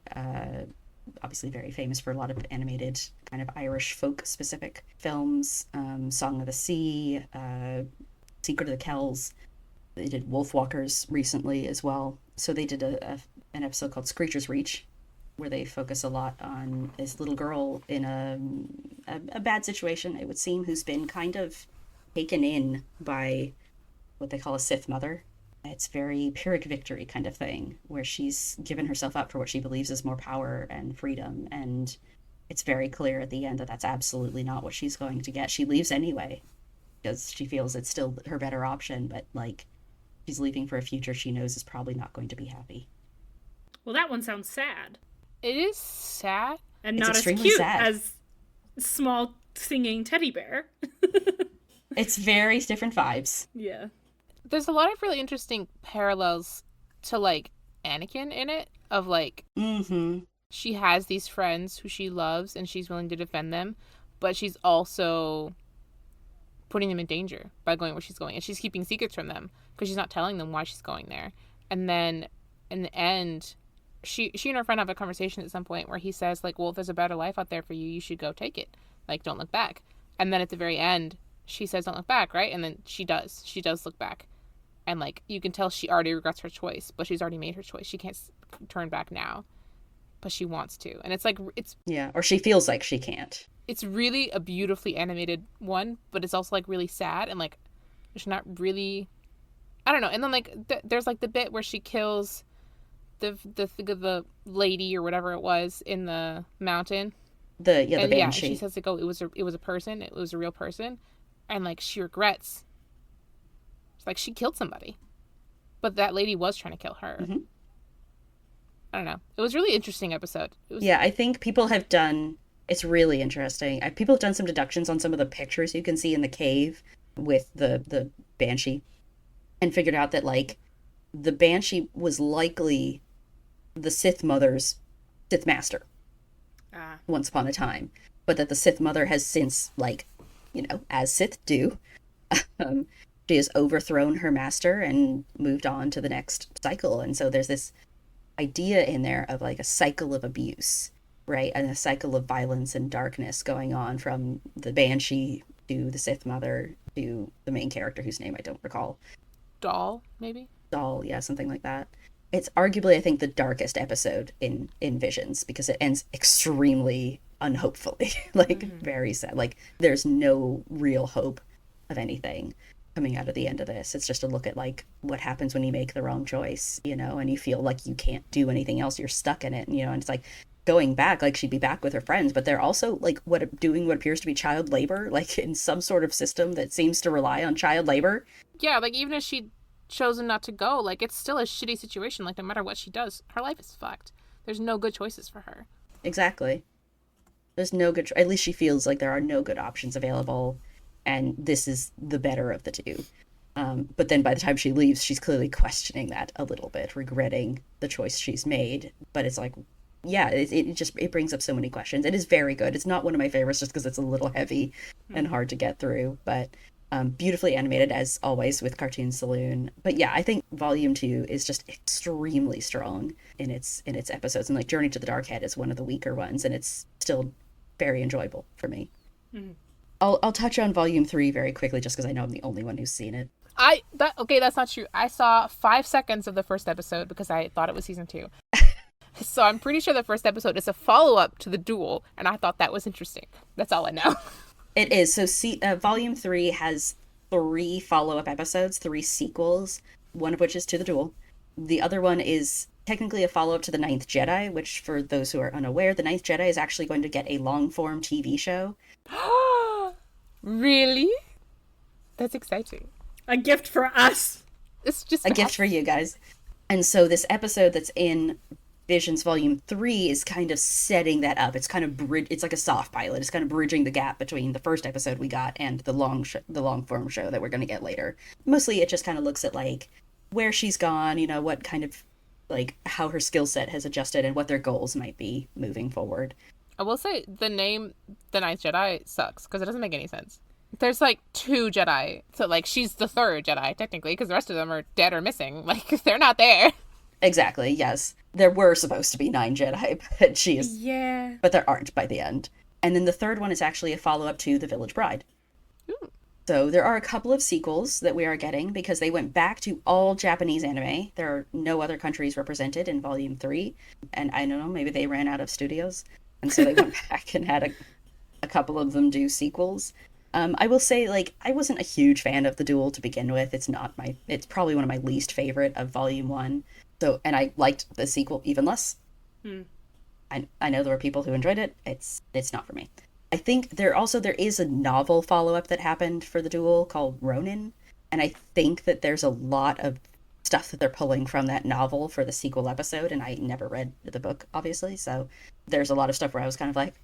obviously very famous for a lot of animated kind of Irish folk-specific films. Song of the Sea, Secret of the Kells. They did Wolfwalkers recently as well. So they did an episode called Screecher's Reach, where they focus a lot on this little girl in a bad situation, it would seem, who's been kind of taken in by what they call a Sith mother. It's very Pyrrhic victory kind of thing, where she's given herself up for what she believes is more power and freedom, and it's very clear at the end that that's absolutely not what she's going to get. She leaves anyway, because she feels it's still her better option, but, like, she's leaving for a future she knows is probably not going to be happy. Well, that one sounds sad. It is sad. And not as cute as small singing teddy bear. It's very different vibes. Yeah. There's a lot of really interesting parallels to, like, Anakin in it, of, like, she has these friends who she loves and she's willing to defend them, but she's also putting them in danger by going where she's going, and she's keeping secrets from them because she's not telling them why she's going there. And then in the end, she and her friend have a conversation at some point where he says, like, well, if there's a better life out there for you, you should go take it. Like, don't look back. And then at the very end, she says, don't look back, right? And then she does look back. And, like, you can tell she already regrets her choice, but she's already made her choice. She can't turn back now, but she wants to. And it's like, it's... Yeah, or she feels like she can't. It's really a beautifully animated one, but it's also, like, really sad, and, like, there's not really... I don't know. And then, like, there's, like, the bit where she kills the lady or whatever it was in the mountain. The Banshee. Yeah, she says, like, oh, it was a person. It was a real person. And, like, she regrets. It's like, she killed somebody. But that lady was trying to kill her. Mm-hmm. I don't know. It was a really interesting episode. Yeah, I think people have done... It's really interesting. People have done some deductions on some of the pictures you can see in the cave with the Banshee, and figured out that, like, the Banshee was likely the Sith Mother's Sith Master once upon a time, but that the Sith Mother has since, like, you know, as Sith do, she has overthrown her master and moved on to the next cycle. And so there's this idea in there of, like, a cycle of abuse, right? And a cycle of violence and darkness going on from the Banshee to the Sith Mother to the main character whose name I don't recall. Doll, maybe? Doll, yeah, something like that. It's arguably, I think, the darkest episode in Visions because it ends extremely unhopefully, like very sad. Like there's no real hope of anything coming out of the end of this. It's just a look at like what happens when you make the wrong choice, you know, and you feel like you can't do anything else. You're stuck in it, you know, and it's like going back, like she'd be back with her friends, but they're also like doing what appears to be child labor, like in some sort of system that seems to rely on child labor. Yeah, like even if she'd chosen not to go, like it's still a shitty situation. Like no matter what she does, her life is fucked. There's no good choices for her. Exactly. There's no good, at least she feels like there are no good options available, and this is the better of the two. But then by the time she leaves, she's clearly questioning that a little bit, regretting the choice she's made. But it's like, yeah, it brings up so many questions. It is very good. It's not one of my favorites just because it's a little heavy and hard to get through, but beautifully animated as always with Cartoon Saloon. But yeah, I think Volume 2 is just extremely strong in its episodes, and like Journey to the Dark Head is one of the weaker ones, and it's still very enjoyable for me. Mm-hmm. I'll touch on Volume 3 very quickly just because I know I'm the only one who's seen it. That's not true. I saw 5 seconds of the first episode because I thought it was season 2. So I'm pretty sure the first episode is a follow-up to the duel, and I thought that was interesting. That's all I know. It is. So Volume 3 has 3 follow-up episodes, 3 sequels, one of which is to the duel. The other one is technically a follow-up to The Ninth Jedi, which, for those who are unaware, The Ninth Jedi is actually going to get a long-form TV show. Really? That's exciting. A gift for us. It's just a gift for you guys. And so this episode that's in Visions Volume 3 is kind of setting that up. It's kind of it's like a soft pilot. It's kind of bridging the gap between the first episode we got and the long form show that we're going to get later. Mostly it just kind of looks at like where she's gone, you know, what kind of like how her skill set has adjusted and what their goals might be moving forward. I will say the name The Ninth Jedi sucks because it doesn't make any sense. There's like 2 Jedi, so like she's the 3rd Jedi technically because the rest of them are dead or missing. Like they're not there. Exactly, yes. There were supposed to be 9 Jedi, but she is... Yeah. But there aren't by the end. And then the 3rd one is actually a follow-up to The Village Bride. Ooh. So there are a couple of sequels that we are getting because they went back to all Japanese anime. There are no other countries represented in Volume 3. And I don't know, maybe they ran out of studios. And so they went back and had a couple of them do sequels. I will say, like, I wasn't a huge fan of The Duel to begin with. It's probably one of my least favorite of Volume 1. So, and I liked the sequel even less. I know there were people who enjoyed it. It's not for me. I think there is a novel follow-up that happened for The Duel called Ronin. And I think that there's a lot of stuff that they're pulling from that novel for the sequel episode. And I never read the book, obviously. So there's a lot of stuff where I was kind of like,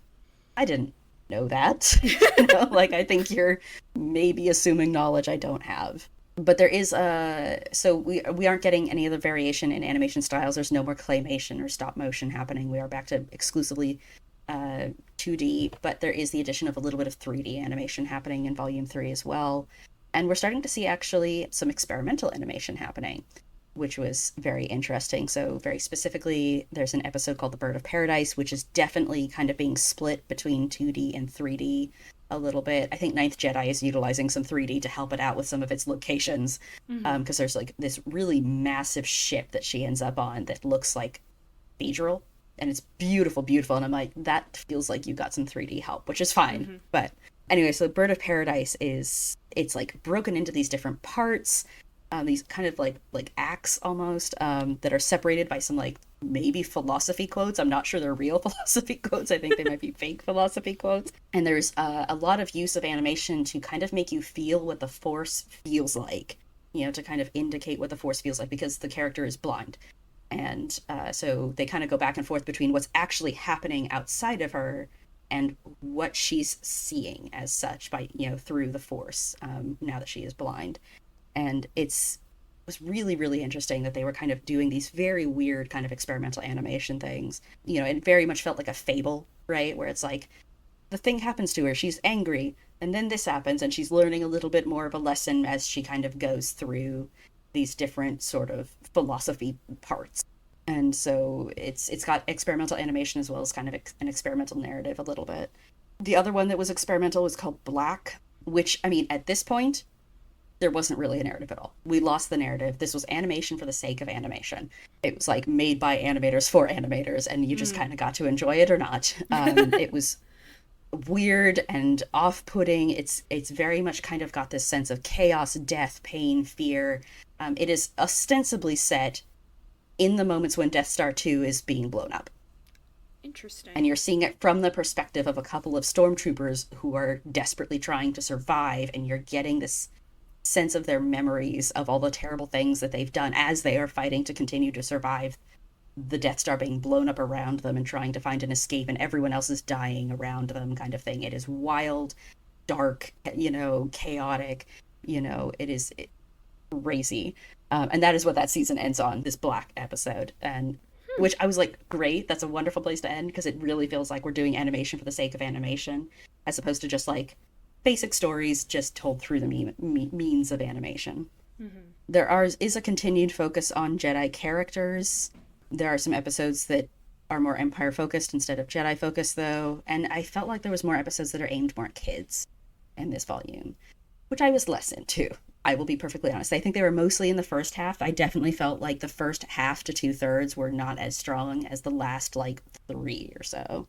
I didn't know that. You know, like, I think you're maybe assuming knowledge I don't have. But there is so we aren't getting any other variation in animation styles. There's no more claymation or stop motion happening. We are back to exclusively 2D, but there is the addition of a little bit of 3D animation happening in Volume 3 as well. And we're starting to see actually some experimental animation happening, which was very interesting. So very specifically, there's an episode called The Bird of Paradise, which is definitely kind of being split between 2D and 3D a little bit. I think Ninth Jedi is utilizing some 3D to help it out with some of its locations, because there's like this really massive ship that she ends up on that looks like cathedral, and it's beautiful, and I'm like, that feels like you got some 3D help, which is fine. But anyway, so Bird of Paradise it's like broken into these different parts, these kind of like acts almost, that are separated by some like maybe philosophy quotes. I'm not sure they're real philosophy quotes. I think they might be fake philosophy quotes. And there's a lot of use of animation to kind of make you feel what the Force feels like, you know, to kind of indicate what the Force feels like, because the character is blind. And so they kind of go back and forth between what's actually happening outside of her and what she's seeing as such by, you know, through the Force, now that she is blind. And it was really, really interesting that they were kind of doing these very weird kind of experimental animation things. You know, it very much felt like a fable, right? Where it's like, the thing happens to her, she's angry, and then this happens, and she's learning a little bit more of a lesson as she kind of goes through these different sort of philosophy parts. And so it's got experimental animation as well as kind of an experimental narrative a little bit. The other one that was experimental was called Black, which, I mean, at this point, there wasn't really a narrative at all. We lost the narrative. This was animation for the sake of animation. It was like made by animators for animators, and you just kind of got to enjoy it or not. It was weird and off-putting. It's very much kind of got this sense of chaos, death, pain, fear. It is ostensibly set in the moments when Death Star 2 is being blown up. Interesting. And you're seeing it from the perspective of a couple of stormtroopers who are desperately trying to survive, and you're getting this sense of their memories of all the terrible things that they've done as they are fighting to continue to survive the Death Star being blown up around them and trying to find an escape, and everyone else is dying around them, kind of thing. It is wild, dark, chaotic, it is crazy. And that is what that season ends on, this Black episode. And which I was like, great, that's a wonderful place to end, because it really feels like we're doing animation for the sake of animation, as opposed to just like basic stories just told through the means of animation. Mm-hmm. There is a continued focus on Jedi characters. There are some episodes that are more Empire focused instead of Jedi focused, though, and I felt like there was more episodes that are aimed more at kids in this volume, which I was less into. I will be perfectly honest. I think they were mostly in the first half. I definitely felt like the first half to 2/3 were not as strong as the last, 3 or so.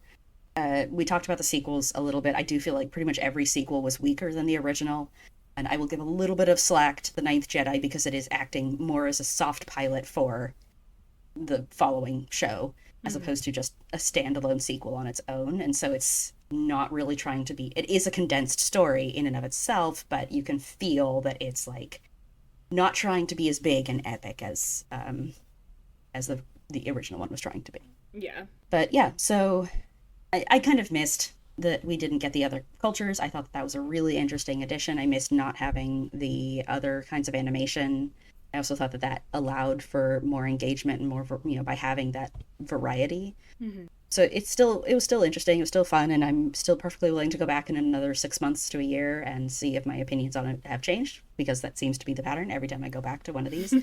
We talked about the sequels a little bit. I do feel like pretty much every sequel was weaker than the original. And I will give a little bit of slack to The Ninth Jedi because it is acting more as a soft pilot for the following show, as opposed to just a standalone sequel on its own. And so it's not really trying to be, it is a condensed story in and of itself, but you can feel that it's like not trying to be as big and epic as the original one was trying to be. Yeah. But yeah, so I kind of missed that we didn't get the other cultures. I thought that was a really interesting addition. I missed not having the other kinds of animation. I also thought that allowed for more engagement and more, by having that variety. Mm-hmm. So it was still interesting. It was still fun. And I'm still perfectly willing to go back in another 6 months to a year and see if my opinions on it have changed, because that seems to be the pattern every time I go back to one of these.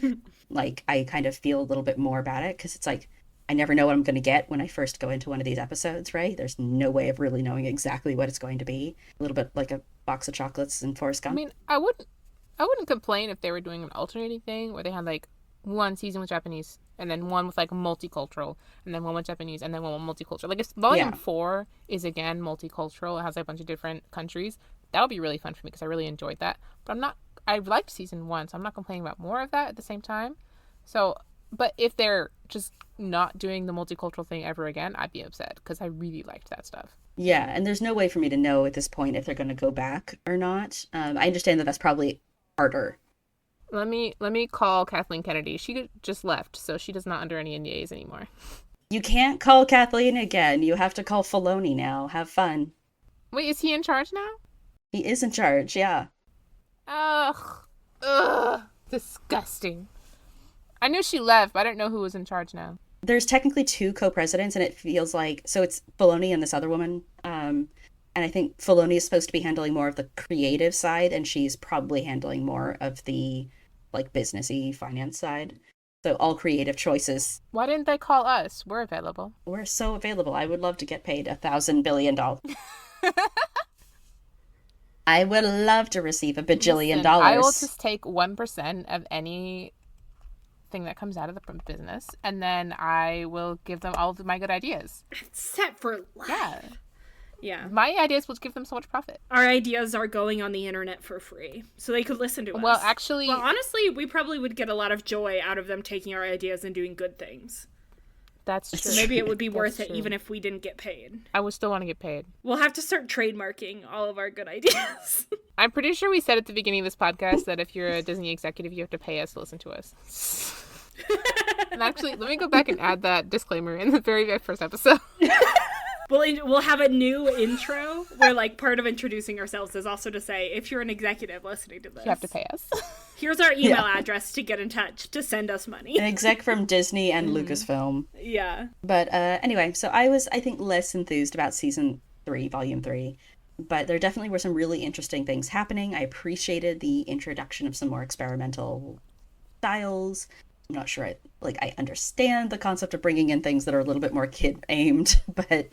I kind of feel a little bit more about it, because it's like, I never know what I'm going to get when I first go into one of these episodes, right? There's no way of really knowing exactly what it's going to be. A little bit like a box of chocolates in Forrest Gump. I mean, I wouldn't complain if they were doing an alternating thing where they had one season with Japanese and then one with multicultural and then one with Japanese and then one with multicultural. If volume 4 is again multicultural, it has a bunch of different countries, that would be really fun for me because I really enjoyed that. But I liked season 1, so I'm not complaining about more of that at the same time. So, but if they're just not doing the multicultural thing ever again, I'd be upset because I really liked that stuff. Yeah, and there's no way for me to know at this point if they're going to go back or not. I understand that that's probably harder. Let me call Kathleen Kennedy. She just left, so she does not under any NDAs anymore. You can't call Kathleen again. You have to call Filoni now. Have fun. Wait, is he in charge now? He is in charge, yeah. Ugh, disgusting. I knew she left, but I don't know who was in charge now. There's technically 2 co-presidents, and it feels like, so it's Filoni and this other woman. And I think Filoni is supposed to be handling more of the creative side, and she's probably handling more of the businessy finance side. So all creative choices. Why didn't they call us? We're available. We're so available. I would love to get paid $1,000 billion. I would love to receive $1 bajillion. I will just take 1% of any thing that comes out of the business, and then I will give them all of my good ideas. Set for life. Yeah. My ideas will give them so much profit. Our ideas are going on the internet for free, so they could listen to us. Well, actually... Well, honestly, we probably would get a lot of joy out of them taking our ideas and doing good things. That's true. So maybe it would be worth it even if we didn't get paid. I would still want to get paid. We'll have to start trademarking all of our good ideas. I'm pretty sure we said at the beginning of this podcast that if you're a Disney executive, you have to pay us to listen to us. And actually, let me go back and add that disclaimer in the very first episode. We'll have a new intro where part of introducing ourselves is also to say, if you're an executive listening to this, you have to pay us. Here's our email address to get in touch, to send us money. An exec from Disney and Lucasfilm. Yeah. But anyway, so I was, I think, less enthused about season 3, volume 3. But there definitely were some really interesting things happening. I appreciated the introduction of some more experimental styles. I'm not sure I understand the concept of bringing in things that are a little bit more kid aimed, but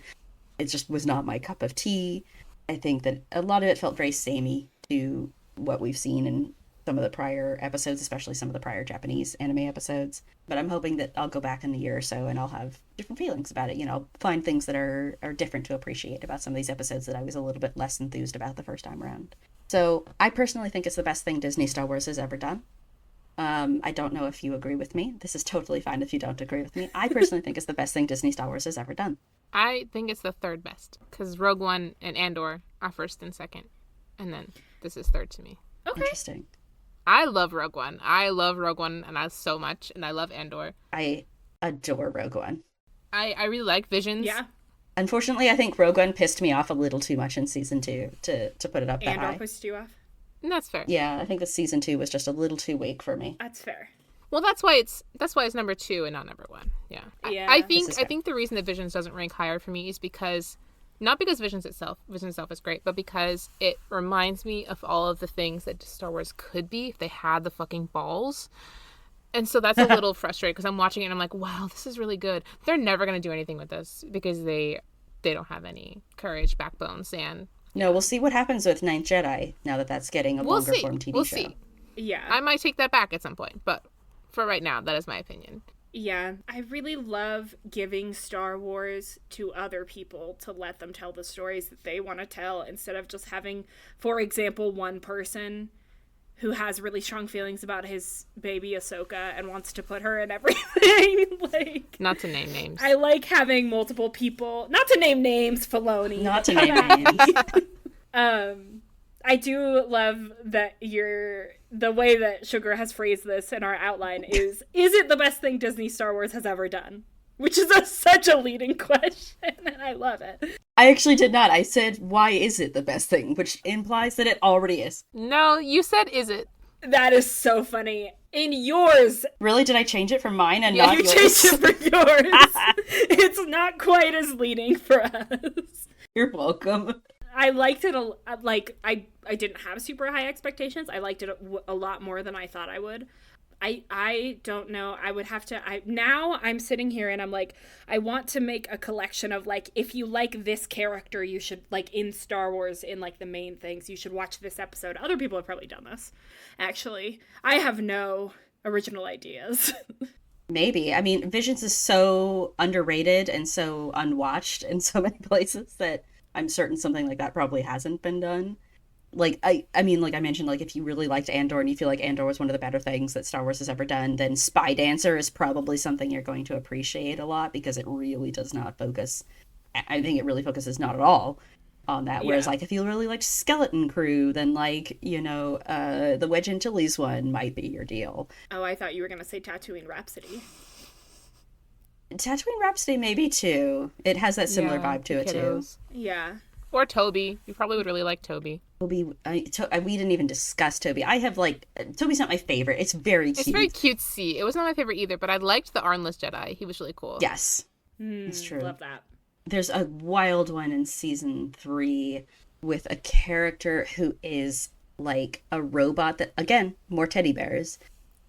it just was not my cup of tea. I think that a lot of it felt very samey to what we've seen in some of the prior episodes, especially some of the prior Japanese anime episodes. But I'm hoping that I'll go back in a year or so and I'll have different feelings about it. I'll find things that are different to appreciate about some of these episodes that I was a little bit less enthused about the first time around. So I personally think it's the best thing Disney Star Wars has ever done. I don't know if you agree with me. This is totally fine if you don't agree with me. I personally think it's the best thing Disney Star Wars has ever done. I think it's the third best because Rogue One and Andor are first and second, and then this is third to me. Okay. Interesting. I love Rogue One. I love Rogue One, and I so much, and I love Andor. I adore Rogue One. I really like Visions. Yeah. Unfortunately, I think Rogue One pissed me off a little too much in season 2 to put it up that Andor high. pissed you off? That's fair. Yeah, I think the season 2 was just a little too weak for me. That's fair. Well, that's why it's number 2 and not number 1. Yeah. Yeah. I think the reason that Visions doesn't rank higher for me is because not because Visions itself is great, but because it reminds me of all of the things that Star Wars could be if they had the fucking balls. And so that's a little frustrating because I'm watching it and I'm like, wow, this is really good. They're never going to do anything with this because they don't have any courage, backbones, and No, we'll see what happens with Ninth Jedi now that that's getting a longer form TV we'll show. See. Yeah. I might take that back at some point, but for right now, that is my opinion. Yeah, I really love giving Star Wars to other people to let them tell the stories that they want to tell instead of just having, for example, one person who has really strong feelings about his baby Ahsoka and wants to put her in everything. Like, not to name names. I like having multiple people. Not to name names, Filoni. Not to name names. I do love that the way that Sugar has phrased this in our outline is it the best thing Disney Star Wars has ever done? Which is such a leading question, and I love it. I actually did not. I said, why is it the best thing? Which implies that it already is. No, you said, is it? That is so funny. In yours. Really? Did I change it for mine and Yeah, not you yours? changed it for yours. It's not quite as leading for us. You're welcome. I liked it, I didn't have super high expectations. I liked it a lot more than I thought I would. I don't know. I would have to, now I'm sitting here and I'm like, I want to make a collection of, like, if you like this character, you should, like, in Star Wars, in, like, the main things, you should watch this episode. Other people have probably done this, actually. I have no original ideas. Maybe. I mean, Visions is so underrated and so unwatched in so many places that I'm certain something like that probably hasn't been done. Like, I mean, like I mentioned, like, if you really liked Andor and you feel like Andor was one of the better things that Star Wars has ever done, then Spy Dancer is probably something you're going to appreciate a lot because it really does not focus. I think it really focuses not at all on that. Whereas, like, if you really liked Skeleton Crew, then, like, the Wedge Antilles one might be your deal. Oh, I thought you were going to say Tatooine Rhapsody. Tatooine Rhapsody maybe too. It has that similar vibe to it too. Yeah. Or Toby. You probably would really like Toby. Toby, we didn't even discuss Toby. I have Toby's not my favorite. It's very cute. It's very cutesy. It was not my favorite either, but I liked the armless Jedi. He was really cool. Yes, it's true. Love that. There's a wild one in season 3 with a character who is like a robot that, again, more teddy bears.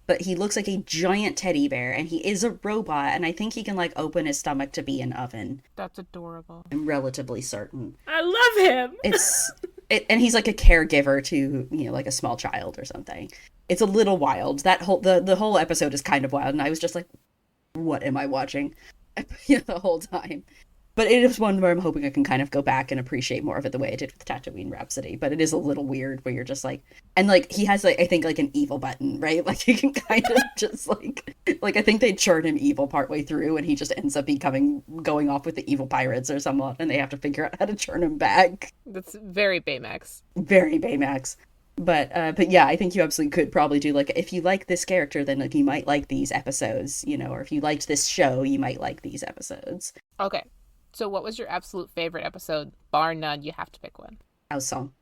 But he looks like a giant teddy bear, and he is a robot, and I think he can, like, open his stomach to be an oven. That's adorable. I'm relatively certain. I love him! And he's, like, a caregiver to, like, a small child or something. It's a little wild. The whole episode is kind of wild, and I was just like, what am I watching? The whole time. But it is one where I'm hoping I can kind of go back and appreciate more of it the way I did with Tatooine Rhapsody. But it is a little weird where you're just like... And, like, he has, like, I think, like, an evil button, right? Like, he can kind of just, like... Like, I think they churn him evil partway through, and he just ends up going off with the evil pirates or someone, and they have to figure out how to churn him back. That's very Baymax. Very Baymax. But yeah, I think you absolutely could probably do, like, if you like this character, then, like, you might like these episodes, or if you liked this show, you might like these episodes. Okay. So what was your absolute favorite episode? Bar none, you have to pick one. House Song.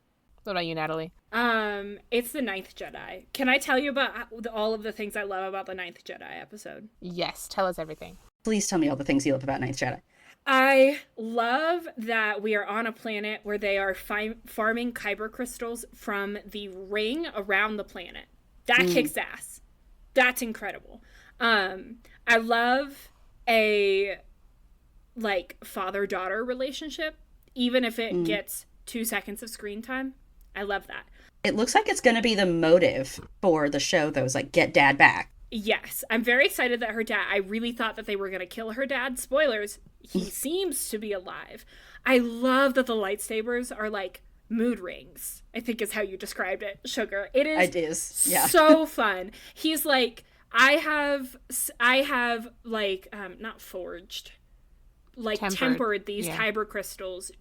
What about you, Natalie? It's the Ninth Jedi. Can I tell you about all of the things I love about the Ninth Jedi episode? Yes, tell us everything. Please tell me all the things you love about Ninth Jedi. I love that we are on a planet where they are farming kyber crystals from the ring around the planet. That kicks ass. That's incredible. I love a like father-daughter relationship, even if it gets 2 seconds of screen time. I love that. It looks like it's going to be the motive for the show, though, is like, get dad back. Yes, I'm very excited that her dad, I really thought that they were going to kill her dad. Spoilers, he seems to be alive. I love that the lightsabers are like mood rings, I think is how you described it, Sugar. It is yeah. So fun. He's like, I have like, not forged, like tempered these kyber crystals,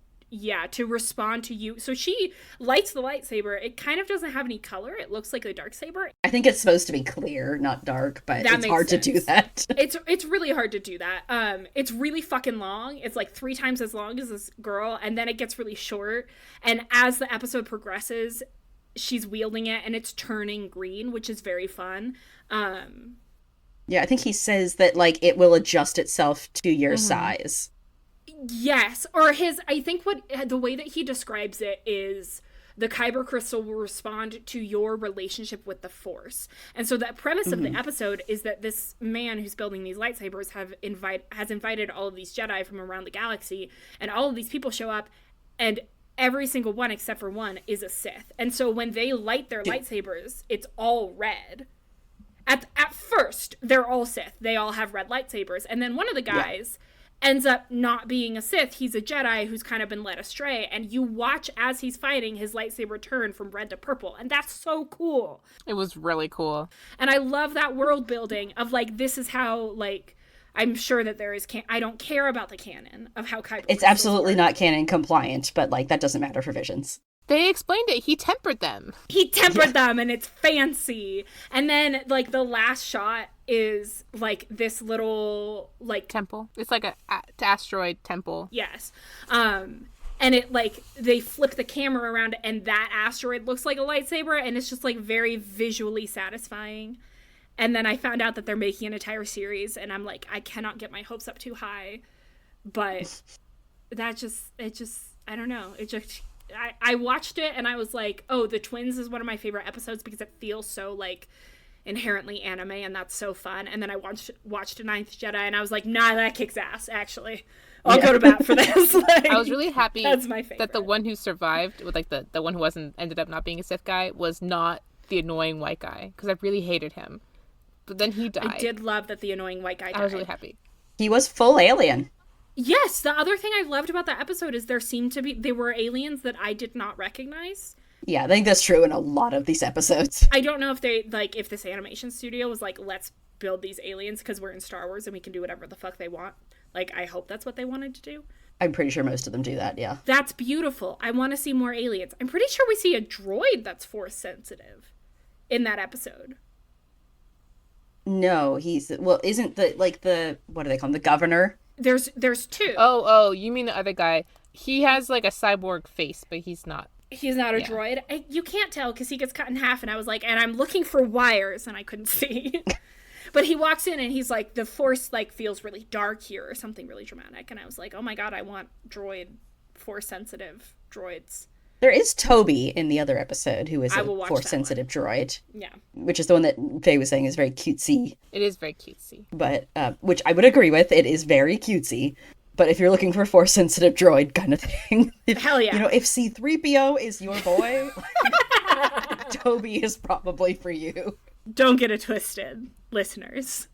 to respond to you. So she lights the lightsaber. It kind of doesn't have any color. It looks like a dark saber. I think it's supposed to be clear, not dark, but it's hard to do that. It's really hard to do that. It's really fucking long. It's like 3 times as long as this girl, and then it gets really short. And as the episode progresses, she's wielding it, and it's turning green, which is very fun. Yeah, I think he says that like it will adjust itself to your size. Yes, or I think the way that he describes it is the kyber crystal will respond to your relationship with the Force. And so the premise of the episode is that this man who's building these lightsabers has invited all of these Jedi from around the galaxy, and all of these people show up, and every single one except for one is a Sith. And so when they light their lightsabers, it's all red. At first, they're all Sith. They all have red lightsabers. And then one of the guys ends up not being a Sith. He's a Jedi who's kind of been led astray. And you watch as he's fighting his lightsaber turn from red to purple. And that's so cool. It was really cool. And I love that world building of, like, this is how, like, I'm sure that there is... I don't care about the canon of how kyber... It's absolutely not canon compliant, but, like, that doesn't matter for Visions. They explained it. He tempered them. He tempered them, and it's fancy. And then, like, the last shot is, like, this little, like... temple. It's like a asteroid temple. Yes. And it, like, they flip the camera around, and that asteroid looks like a lightsaber, and it's just, like, very visually satisfying. And then I found out that they're making an entire series, and I'm like, I cannot get my hopes up too high. But I don't know. It just... I watched it and I was like, oh, The Twins is one of my favorite episodes because it feels so, like, inherently anime, and that's so fun. And then I watched Ninth Jedi, and I was like, nah, that kicks ass, actually. I'll go to bat for this. Like, I was really happy that's my favorite. That the one who survived, with like the one who ended up not being a Sith guy, was not the annoying white guy, because I really hated him. But then he died. I did love that the annoying white guy died. I was really happy. He was full alien. Yes, the other thing I loved about that episode is they were aliens that I did not recognize. Yeah, I think that's true in a lot of these episodes. I don't know if if this animation studio was like, let's build these aliens because we're in Star Wars and we can do whatever the fuck they want. Like, I hope that's what they wanted to do. I'm pretty sure most of them do that, yeah. That's beautiful. I want to see more aliens. I'm pretty sure we see a droid that's Force sensitive in that episode. No, isn't the what do they call him, the governor? There's 2. Oh, you mean the other guy. He has, like, a cyborg face, but he's not. He's not a droid. You can't tell because he gets cut in half, and I was like, and I'm looking for wires, and I couldn't see. But he walks in, and he's like, the Force, like, feels really dark here, or something really dramatic. And I was like, oh my god, I want Force-sensitive droids. There is Toby in the other episode who is a Force-sensitive droid. Yeah. Which is the one that Faye was saying is very cutesy. It is very cutesy. But, which I would agree with, it is very cutesy. But if you're looking for a Force-sensitive droid kind of thing... Hell yeah. You know, if C-3PO is your boy, Toby is probably for you. Don't get it twisted, listeners.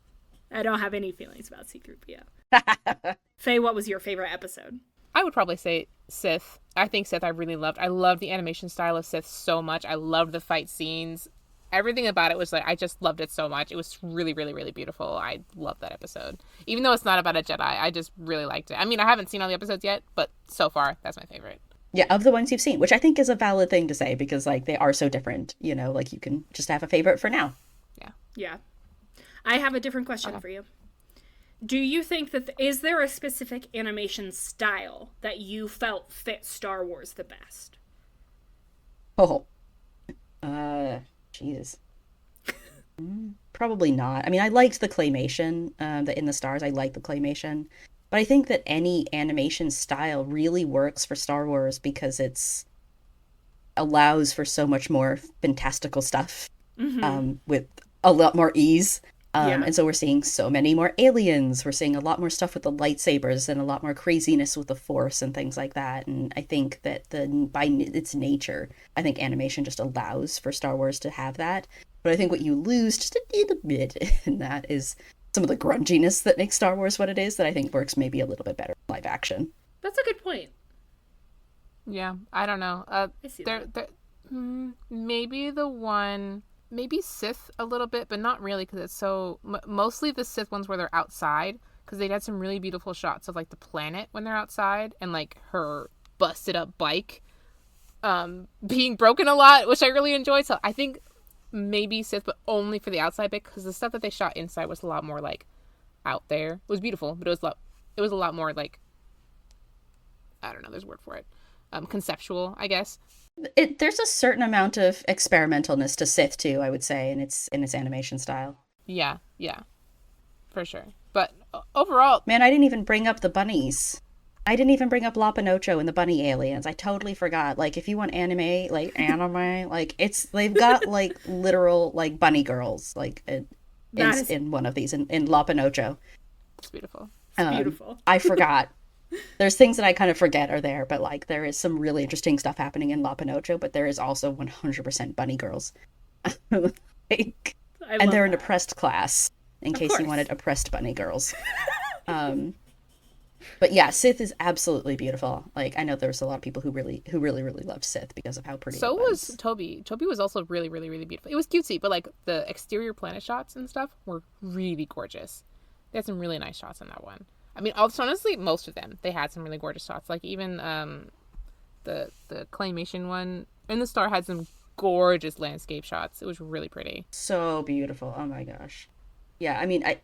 I don't have any feelings about C-3PO. Faye, what was your favorite episode? I would probably say Sith. I think Sith I really loved. I loved the animation style of Sith so much. I loved the fight scenes. Everything about it was like, I just loved it so much. It was really, really, really beautiful. I loved that episode. Even though it's not about a Jedi, I just really liked it. I mean, I haven't seen all the episodes yet, but so far, that's my favorite. Yeah, of the ones you've seen, which I think is a valid thing to say because, like, they are so different. You know, like, you can just have a favorite for now. Yeah. Yeah. I have a different question for you. Do you think is there a specific animation style that you felt fit Star Wars the best? Oh. Jesus. Probably not. I mean, I liked the claymation, the In the Stars. I liked the claymation. But I think that any animation style really works for Star Wars because it's allows for so much more fantastical stuff with a lot more ease. Yeah. And so we're seeing so many more aliens. We're seeing a lot more stuff with the lightsabers and a lot more craziness with the Force and things like that. And I think that by its nature, I think animation just allows for Star Wars to have that. But I think what you lose just a little bit in that is some of the grunginess that makes Star Wars what it is, that I think works maybe a little bit better in live action. That's a good point. Yeah, I don't know. I see that. Maybe Sith a little bit, but not really, because it's so mostly the Sith ones where they're outside, because they had some really beautiful shots of like the planet when they're outside and like her busted up bike being broken a lot, which I really enjoyed. So I think maybe Sith, but only for the outside bit, because the stuff that they shot inside was a lot more like out there. It was beautiful, but it was a lot more like, I don't know, there's a word for it, conceptual, I guess. There's a certain amount of experimentalness to Sith too, I would say, in its animation style. Yeah, for sure. But overall, man, I didn't even bring up the bunnies. I didn't even bring up La Pinocho and the bunny aliens. I totally forgot. Like, if you want anime, like they've got like literal like bunny girls like in one of these in La Pinocho. It's beautiful. It's beautiful. I forgot. There's things that I kind of forget are there, but like there is some really interesting stuff happening in La Pinocho, but there is also 100% bunny girls. And they're an oppressed class, in case you wanted oppressed bunny girls. But yeah, Sith is absolutely beautiful. Like, I know there's a lot of people who really loved Sith because of how pretty it was. So was Toby. Toby was also really, really, really beautiful. It was cutesy, but like the exterior planet shots and stuff were really gorgeous. They had some really nice shots in that one. I mean, honestly, most of them, they had some really gorgeous shots. Like even the claymation one in the Star had some gorgeous landscape shots. It was really pretty. So beautiful. Oh my gosh. Yeah, I mean, I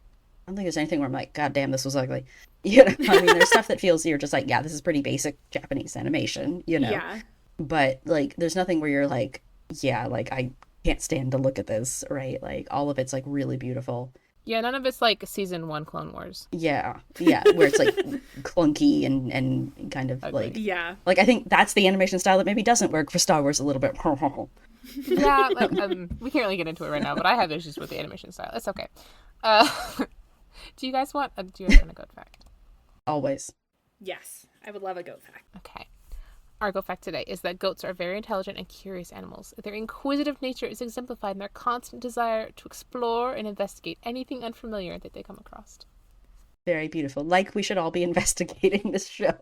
don't think there's anything where I'm like, God damn, this was ugly. You know, I mean, there's stuff that feels you're just like, yeah, this is pretty basic Japanese animation, you know? Yeah. But like, there's nothing where you're like, yeah, like I can't stand to look at this, right? Like all of it's like really beautiful. Yeah, none of it's like season 1 Clone Wars. Yeah, where it's like clunky and kind of ugly. Like I think that's the animation style that maybe doesn't work for Star Wars a little bit. Yeah, like we can't really get into it right now, but I have issues with the animation style. It's okay. Do you guys want a goat fact? Always. Yes, I would love a goat fact. Okay. Our goat fact today is that goats are very intelligent and curious animals. Their inquisitive nature is exemplified in their constant desire to explore and investigate anything unfamiliar that they come across. Very beautiful. Like we should all be investigating this show.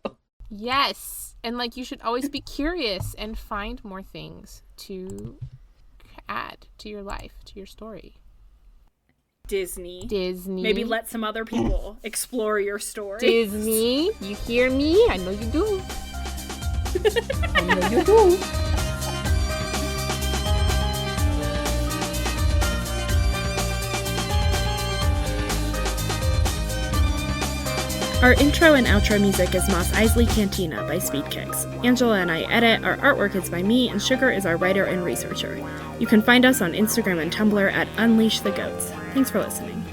Yes. And like you should always be curious and find more things to add to your life, to your story. Disney. Maybe let some other people explore your story. Disney, you hear me? I know you do. I know you do. Our intro and outro music is Mos Eisley Cantina by Speedkicks. Angela and I edit. Our artwork is by me, and Sugar is our writer and researcher. You can find us on Instagram and Tumblr at Unleash the Goats. Thanks for listening.